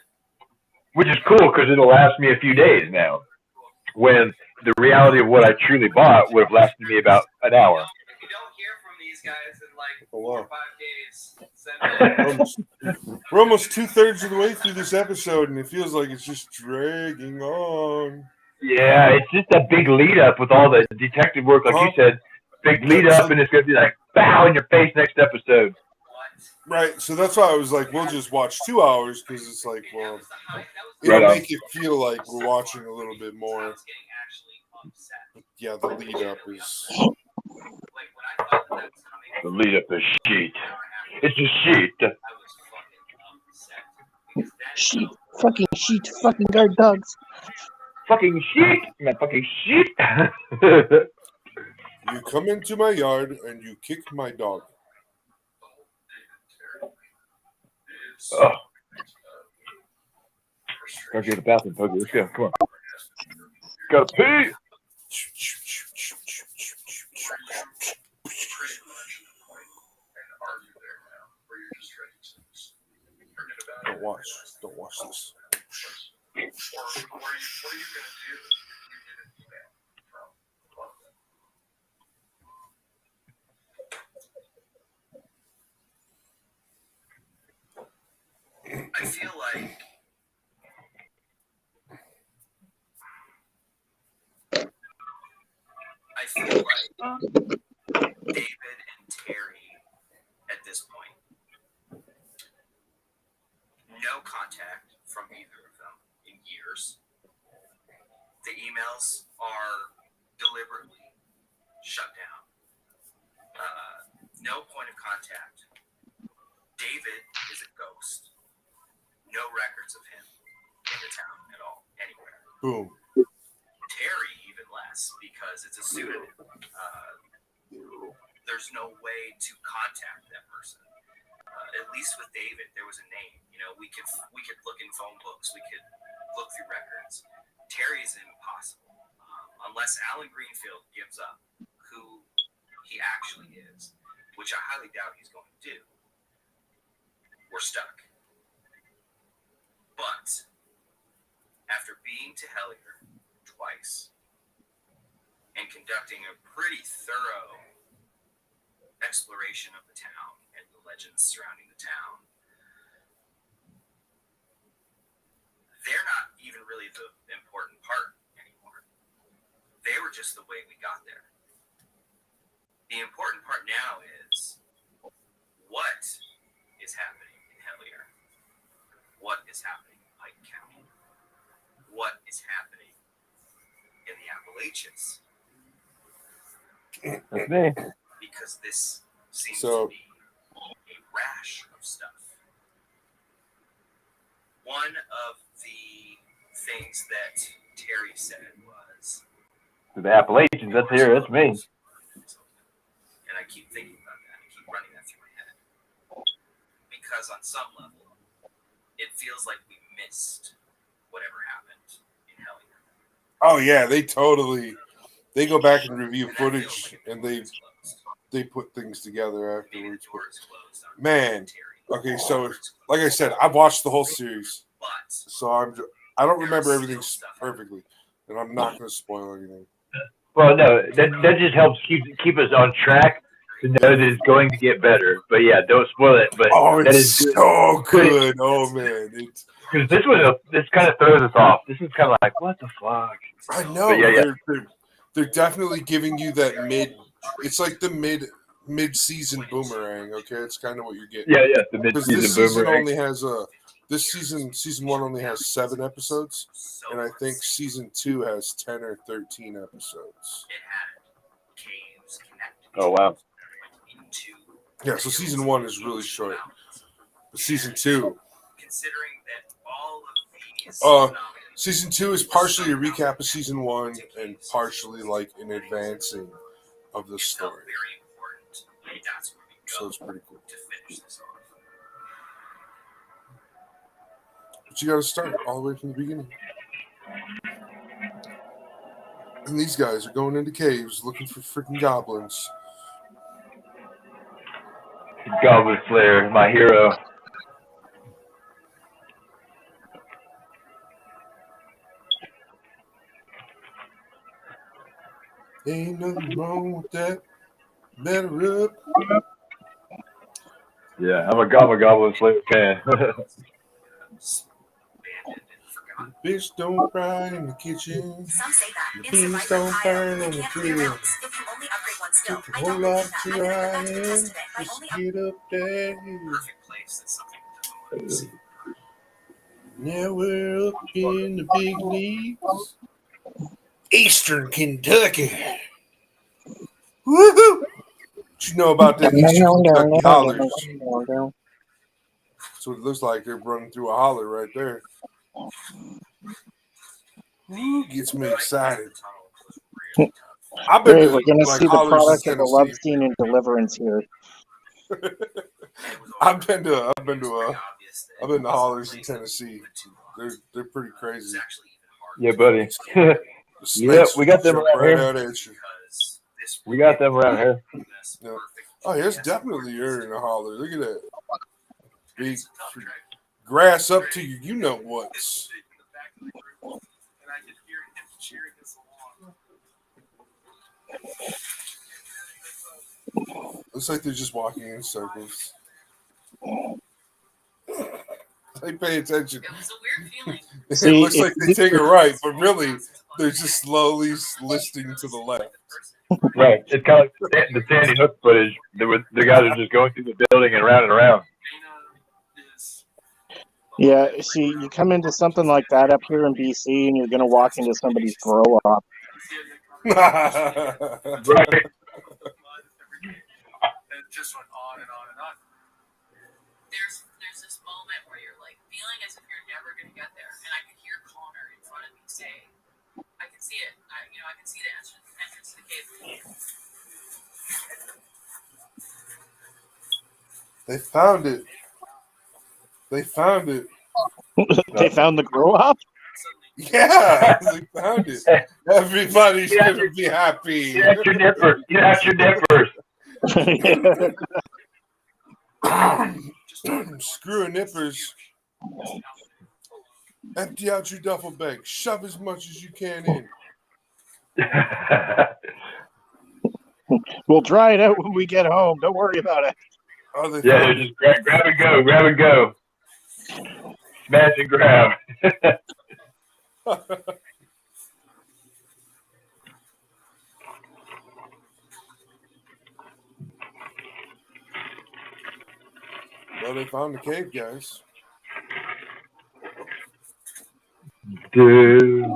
Which is cool because it'll last me a few days now. When the reality of what I truly bought would have lasted me about an hour. If you don't hear from these guys in like Oh, 4 wow. or 5 days, send me We're almost 2/3 of the way through this episode, and it feels like it's just dragging on. Yeah, it's just a big lead up with all the detective work, like you said. Big lead up, and it's gonna be like bow in your face next episode. Right, so that's why I was like, we'll just watch 2 hours because it's like, well, it'll Right on. make it feel like we're watching a little bit more. But yeah, the lead up is. The lead up is sheet. It's a sheet. Sheet, fucking guard dogs. Fucking sheet. My fucking sheet. You come into my yard and you kick my dog. Oh. Go get the bathroom, Pokey. Let's go. Come on. Gotta pee. Don't watch this. What are you going to do if you get an email from London? I feel like David and Terry at this point, no contact from either of them in years. The emails are deliberately shut down. No point of contact. David is a ghost. No records of him in the town at all, anywhere. Boom. Terry, even less, because it's a pseudonym. There's no way to contact that person. At least with David, there was a name. You know, we could look in phone books. We could look through records. Terry's impossible. Unless Alan Greenfield gives up who he actually is, which I highly doubt he's going to do, we're stuck. But after being to Hellier twice and conducting a pretty thorough exploration of the town and the legends surrounding the town. They're not even really the important part anymore. They were just the way we got there. The important part now is what is happening in Hellier? What is happening in Pike County? What is happening in the Appalachians? That's me. Because this seems to be a rash of stuff. One of the things that Terry said was, The Appalachians, that's here, that's me. and I keep thinking about that, I keep running that through my head. Because on some level, it feels like we missed whatever happened in Hellier. Oh yeah, they go back and review footage and they put things together afterwards. Man, okay, so like I said, I've watched the whole series, so I don't remember everything perfectly, and I'm not going to spoil anything. Well, no, that just helps keep us on track to know that it's going to get better. But yeah, don't spoil it. But that is so good. Oh man, because this kind of throws us off. This is kind of like, what the fuck? I know. They're definitely giving you that mid. It's like the mid-season boomerang. Okay, it's kind of what you're getting. Yeah, the mid-season this season boomerang. only has season 1 only has 7 episodes, and I think season 2 has 10 or 13 episodes. Oh wow. Yeah, so season 1 is really short. But season 2. Considering that all of these season 2 is partially a recap of season 1 and partially like an advancing of the story. So it's pretty cool. But you got to start all the way from the beginning. And these guys are going into caves looking for freaking goblins. Goblin Slayer, my hero. Ain't nothing wrong with that. Better up. Yeah, I'm a Goblin Slayer fan. Bitch don't cry in the kitchen. Some say that. Beans don't burn on the grill. If you only upgrade one skill. Take a whole lot to try and just get up there. Now we're up in the big leagues. Eastern Kentucky. Woohoo! What you know about that Eastern Kentucky hollers? That's what it looks like. They're running through a holler right there. Ooh, gets me excited. I've been We're going to see the product of the love scene and Deliverance here. I've been to hollers in Tennessee. They're pretty crazy. Yeah, buddy. Yeah, we got them around here. We got them around here. Yeah. Oh, there's definitely air in a holler. Look at that. Big grass up to you know what's. Looks like they're just walking in circles. They pay attention. It was a weird feeling. It looks like they take a right, but really they're just slowly listing to the left. Right. It's kind of like the Sandy Hook footage. The guys are just going through the building and around and around. Yeah, see, you come into something like that up here in BC, and you're going to walk into somebody's grow up. Right. It just went on and on and on. There's this moment where you're like feeling as if you're never going to get there, and I could hear Connor in front of me say, "I can see it. I can see the entrance to the cave." They found it. They found it. They found the grow up? Yeah, they found it. Everybody's going to be happy. Get out your nippers. Get out your nippers. Screw nippers. Empty out your duffel bag. Shove as much as you can in. We'll try it out when we get home. Don't worry about it. Oh, they Yeah, found just grab and go, grab and go. Smash and grab. Well, they found the cave, guys. Dude.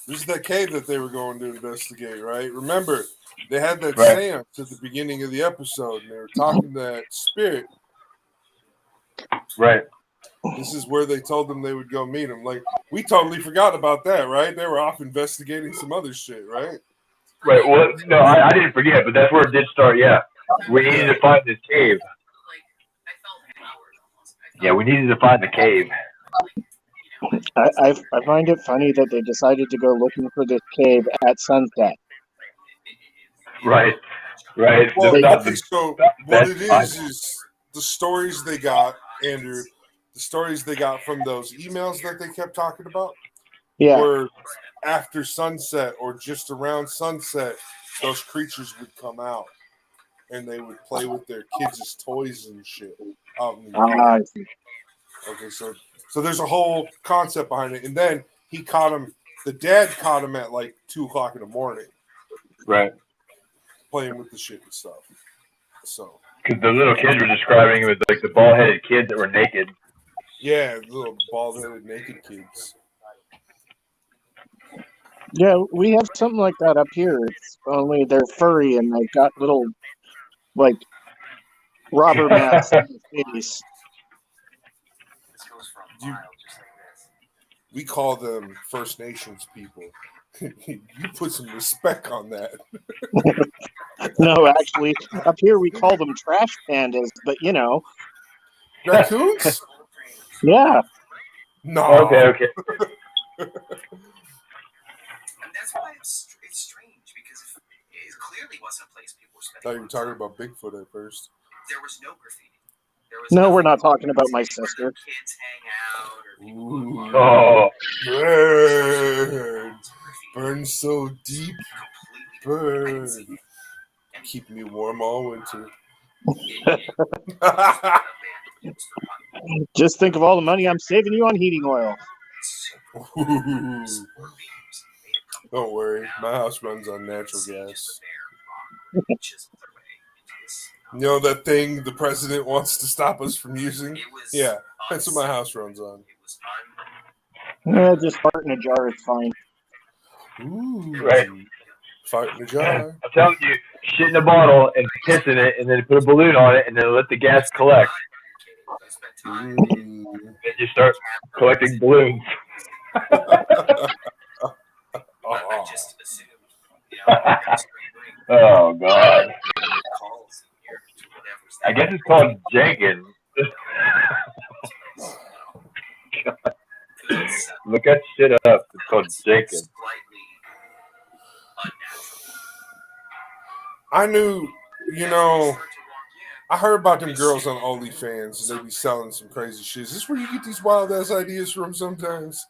This is that cave that they were going to investigate, right? Remember, they had that Right. seance at the beginning of the episode, and they were talking to that spirit. Right. This is where they told them they would go meet him. Like, we totally forgot about that, right? They were off investigating some other shit, right? Right. Well, no, I didn't forget, but that's where it did start. Yeah, we needed to find this cave. Yeah, we needed to find the cave. I find it funny that they decided to go looking for this cave at sunset. Right. Right. Well, That's okay, so the what best it time. is the stories they got, Andrew, the stories they got from those emails that they kept talking about were after sunset or just around sunset, those creatures would come out and they would play with their kids' toys and shit out in the I cave. Okay, so there's a whole concept behind it. And then he caught him, the dad caught him at like 2 o'clock in the morning. Right. Playing with the shit and stuff. So. Because the little kids were describing it was like the bald-headed kids that were naked. Yeah, little bald-headed naked kids. Yeah, we have something like that up here. It's only they're furry and they've got little, like, robber masks on their face. We call them First Nations people. You put some respect on that. No, actually, up here we call them trash pandas, but you know. Raccoons? Yeah. No. Okay. And that's why it's strange, because it clearly wasn't a place people were I spending. thought you were talking about Bigfoot at first. There was no graffiti. No, we're not talking about my sister. Kids hang out or people Ooh. Oh. Burn. Burn so deep. Burn. Keep me warm all winter. Just think of all the money I'm saving you on heating oil. Ooh. Don't worry, my house runs on natural gas. You know that thing the president wants to stop us from using? Yeah, that's what my house runs on. Yeah, just fart in a jar is fine. Ooh. Right. Fart in a jar. I'm telling you, shit in a bottle and piss in it, and then put a balloon on it, and then let the gas collect. Ooh. And you start collecting balloons. I just assumed, you know, Oh, God. I guess it's called Jenkins. God. Look that shit up. It's called Jenkins. I knew, you know, I heard about them girls on OnlyFans. They be selling some crazy shit. Is this where you get these wild ass ideas from sometimes?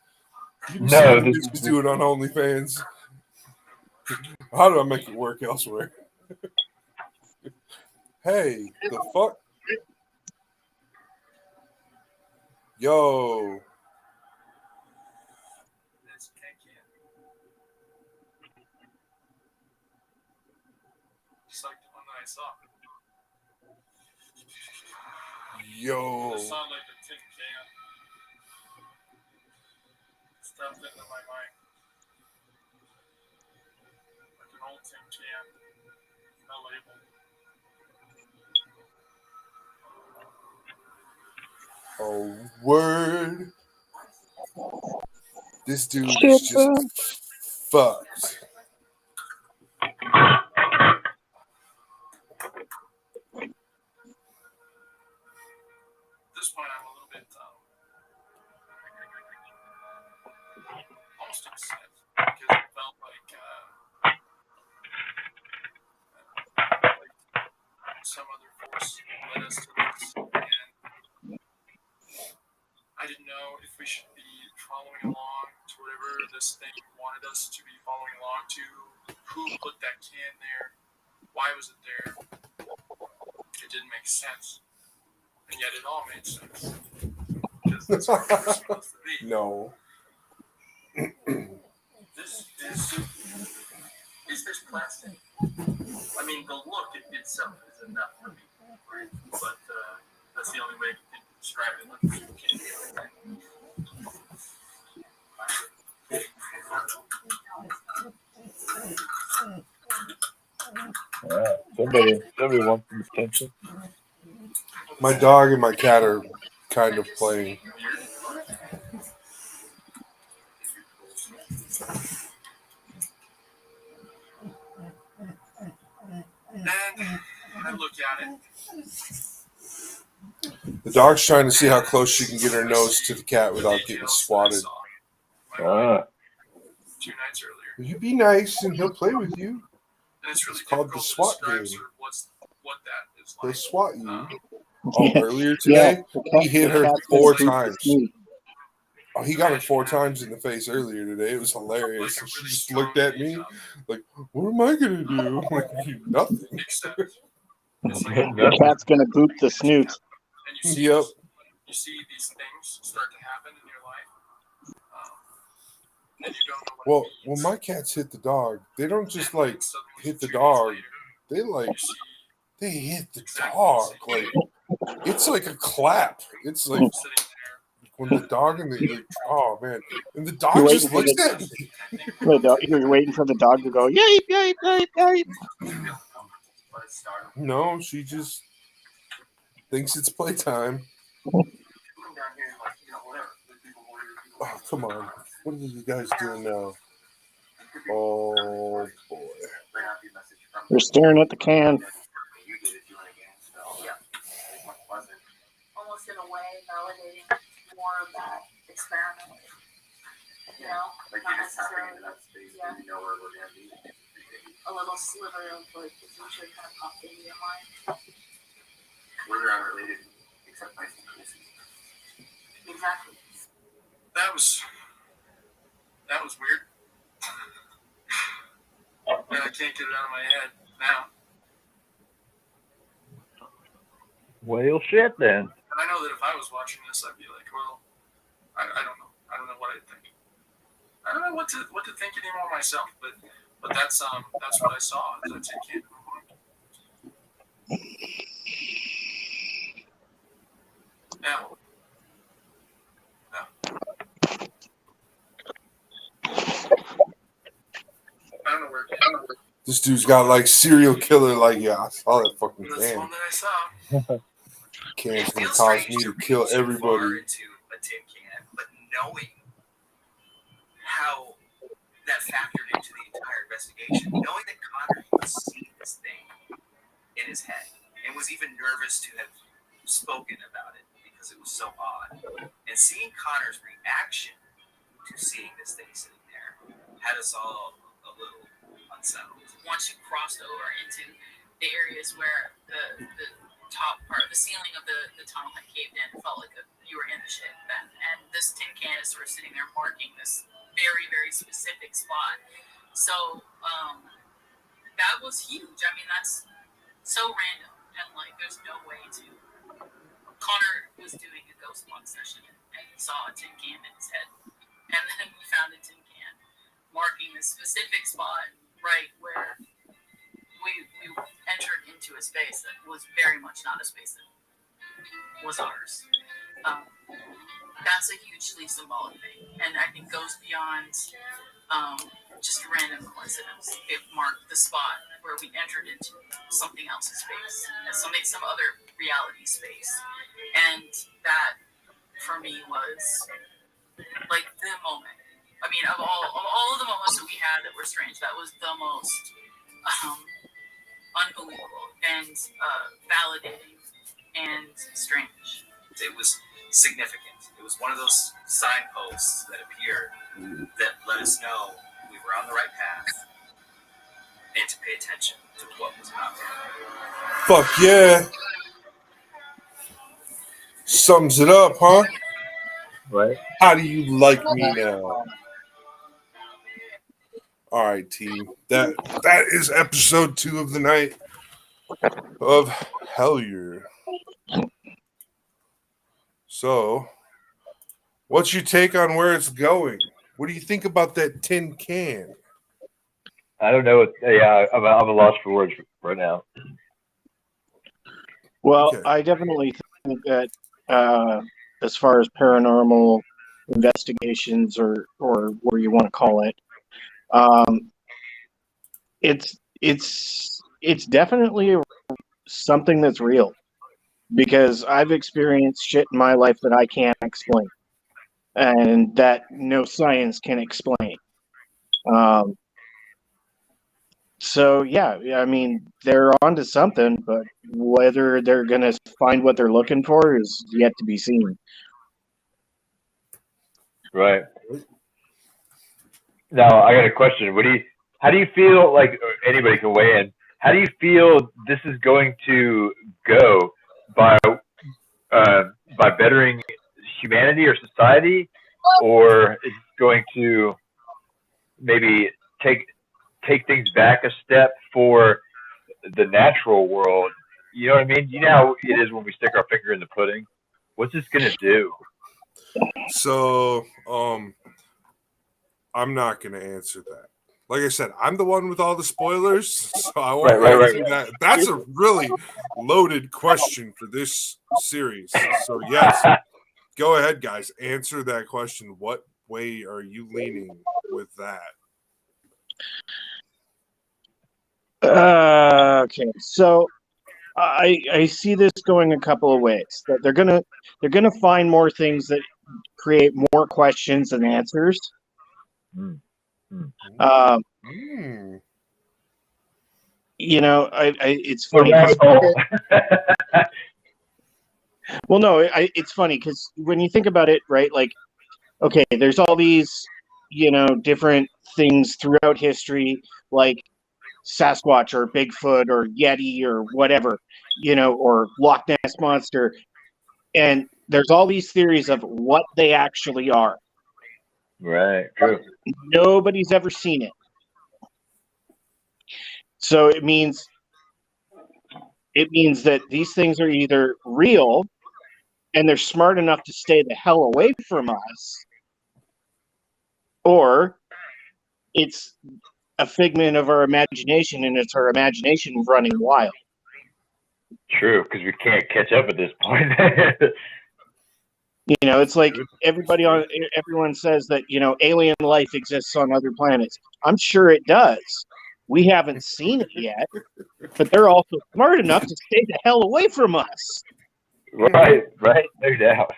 You be No, seeing bitches do it on OnlyFans. How do I make it work elsewhere? Hey, the fuck? Yo. Just like the one that I saw. Yo. It sounded like a tin can. Stuffed into my mind. Like an old tin can. No label. Oh, word. This dude is just fucked. At this point, I'm a little bit almost upset because it felt like some other force led us to this, and I didn't know if we should be following along to whatever this thing wanted us to be following along to. Who put that can there? Why was it there? It didn't make sense. And yet it all made sense. Because that's what it was supposed to be. No. This is plastic. I mean, the look itself is enough for me, right? But that's the only way I can describe it. Like, you can't be like that. Somebody wants some attention. My dog and my cat are kind of playing. And I look at it. The dog's trying to see how close she can get her nose to the cat without getting swatted. 2 nights earlier. Will you be nice and he'll play with you? And it's really Called the difficult SWAT to describe game. sort of what that is He'll like. swat you. Yeah. Earlier today, he hit her cat's 4 gonna boot the times. snoot. Oh, he got her 4 times in the face earlier today. It was hilarious. And she just looked at me like, what am I going to do? I'm like, nothing. Except The cat's gonna boot the snoot. and you see Yep. you see these things start to happen in your life. And you don't know what Well, when my cats hit the dog, they don't just like suddenly hit the 2 days dog. later, They like you see they hit the dog. Like it's like a clap. It's like sitting there. when the dog and the oh man, and the You're dog waiting just for looks the- at me. You're waiting for the dog to go, yipe, yipe, yipe, yipe. No, she just thinks it's playtime. Oh, come on. What are you guys doing now? Oh boy. They're staring at the can. Almost in a way validating more of that experiment. You know, not necessarily. Yeah. A little sliver of like the future kind of popped into your mind. We're unrelated, except by synchronicity. Exactly. That was weird. And I can't get it out of my head now. Well, shit then. And I know that if I was watching this, I'd be like, well, I don't know. I don't know what I'd think. I don't know what to think anymore myself, but that's what I saw. That's it. Can't now. I don't know where. This dude's got like serial killer. Like, yeah, I saw that fucking That's the can. one that I saw. Can's It gonna feels cause strange me to read kill so far everybody. into a tin can, but knowing how that factored into the entire investigation, knowing that Connor had seen this thing in his head and was even nervous to have spoken about it because it was so odd, and seeing Connor's reaction to seeing this thing sitting there had us all a little unsettled. Once you crossed over into the areas where the top part, the ceiling of the tunnel had caved in, it felt like you were in the ship then. And this tin can is sort of sitting there marking this very, very specific spot. So that was huge. I mean, that's so random. And like, there's no way to. Connor was doing a ghost hunt session and he saw a tin can in his head. And then we found a tin can marking this specific spot right where we entered into a space that was very much not a space that was ours. That's a hugely symbolic thing, and I think goes beyond just a random coincidence. It marked the spot where we entered into something else's space, some other reality space, and that for me was like the moment. I mean, of all of the moments that we had that were strange, that was the most unbelievable and validating and strange. It was significant. It was one of those signposts that appeared that let us know we were on the right path and to pay attention to what was happening. Fuck yeah. Sums it up, huh? Right. How do you like me now? All right, team. That is episode 2 of the night of Hellier. So, what's your take on where it's going? What do you think about that tin can? I don't know. Yeah, I'm a loss for words right now. Well, Okay. I definitely think that as far as paranormal investigations or what you want to call it, it's definitely something that's real, because I've experienced shit in my life that I can't explain and that no science can explain. So yeah, I mean, they're onto something, but whether they're gonna find what they're looking for is yet to be seen. Right. Now, I got a question. How do you feel, like, anybody can weigh in, how do you feel this is going to go by bettering humanity or society, or is it going to maybe take things back a step for the natural world? You know what I mean? You know how it is when we stick our finger in the pudding? What's this going to do? So, I'm not going to answer that. Like I said, I'm the one with all the spoilers, so I won't answer that. That's a really loaded question for this series. So, yes, go ahead, guys. Answer that question. What way are you leaning with that? Okay, so I see this going a couple of ways. That they're gonna find more things that create more questions than answers. You know, it's funny. Well, no, it's funny because when you think about it, right? Like, okay, there's all these, different things throughout history, like Sasquatch or Bigfoot or Yeti or whatever, or Loch Ness Monster. And there's all these theories of what they actually are. Right, true. Nobody's ever seen it. So it means that these things are either real and they're smart enough to stay the hell away from us, or it's a figment of our imagination and it's our imagination running wild. True, because we can't catch up at this point. It's like everyone says that, alien life exists on other planets. I'm sure it does. We haven't seen it yet, but they're also smart enough to stay the hell away from us. Right, no doubt.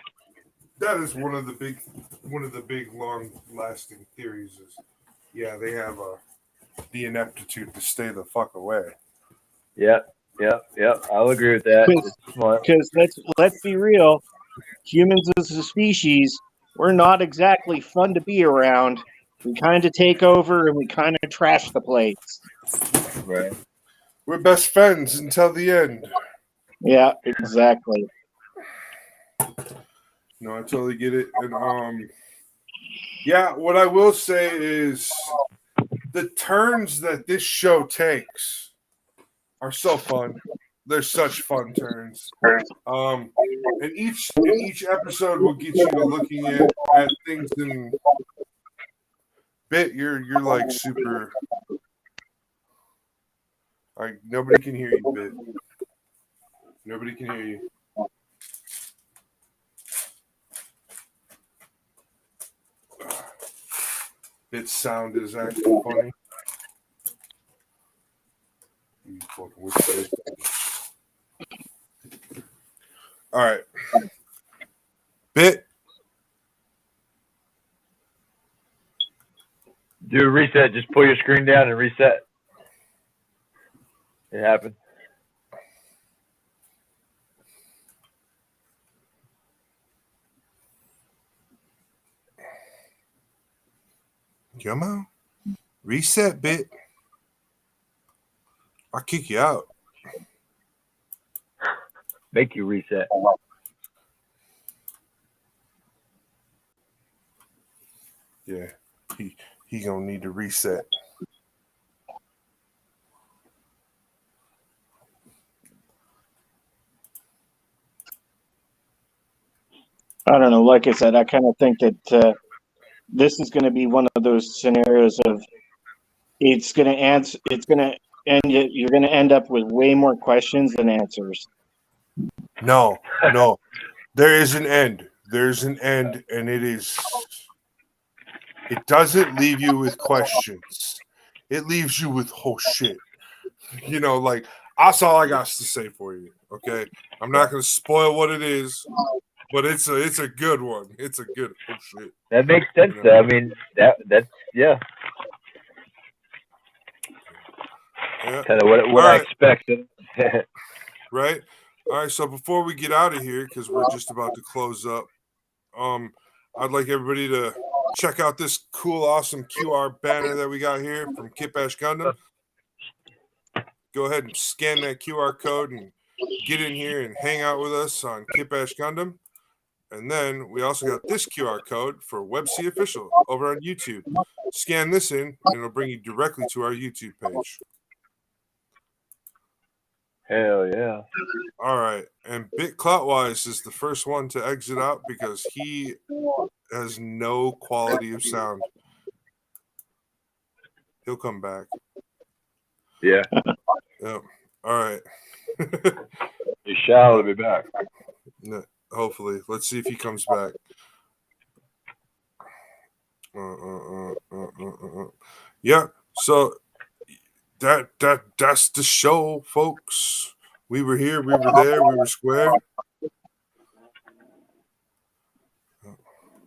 That is one of the big, long-lasting theories. Is they have the ineptitude to stay the fuck away. Yep. I'll agree with that. Because let's be real, humans as a species, we're not exactly fun to be around. We kind of take over and we kind of trash the place. Right. We're best friends until the end. Yeah, exactly. No, I totally get it. And what I will say is the turns that this show takes are so fun. They're such fun turns. And each episode will get you to looking at things in bit. You're like super. Like nobody can hear you, Bit. Nobody can hear you. Bit's sound is actually funny. All right. Bit. Do a reset. Just pull your screen down and reset. It happened. Come on. Reset, Bit. I'll kick you out. Make you reset. Yeah. He gonna need to reset. like I said, I kind of think that this is going to be one of those scenarios of it's going to answer. It's going to end. You're going to end up with way more questions than answers. No. There is an end. There's an end, and it doesn't leave you with questions. It leaves you with whole shit. Like, that's all I got to say for you. Okay, I'm not going to spoil what it is, but it's a good one. It's a good shit. That makes sense, though. I mean, that's Yeah. kind of what I expected. Right. All right. So before we get out of here, because we're just about to close up, I'd like everybody to check out this cool, awesome QR banner that we got here from Kit Bash Gundam. Go ahead and scan that QR code and get in here and hang out with us on Kit Bash Gundam. And then we also got this QR code for WebC Official over on YouTube. Scan this in, and it'll bring you directly to our YouTube page. Hell yeah. All right. And Cloudwize is the first one to exit out because he has no quality of sound. He'll come back. Yeah. Yep. All right. He shall be back. Hopefully. Let's see if he comes back. Yeah. So that's the show, folks. We were here, we were there, we were square.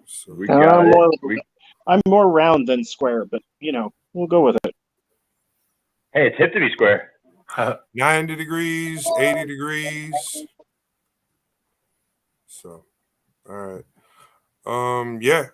So we got I'm more round than square, but we'll go with it. Hey, it's hip to be square. 90 degrees, 80 degrees. So, all right. Yeah.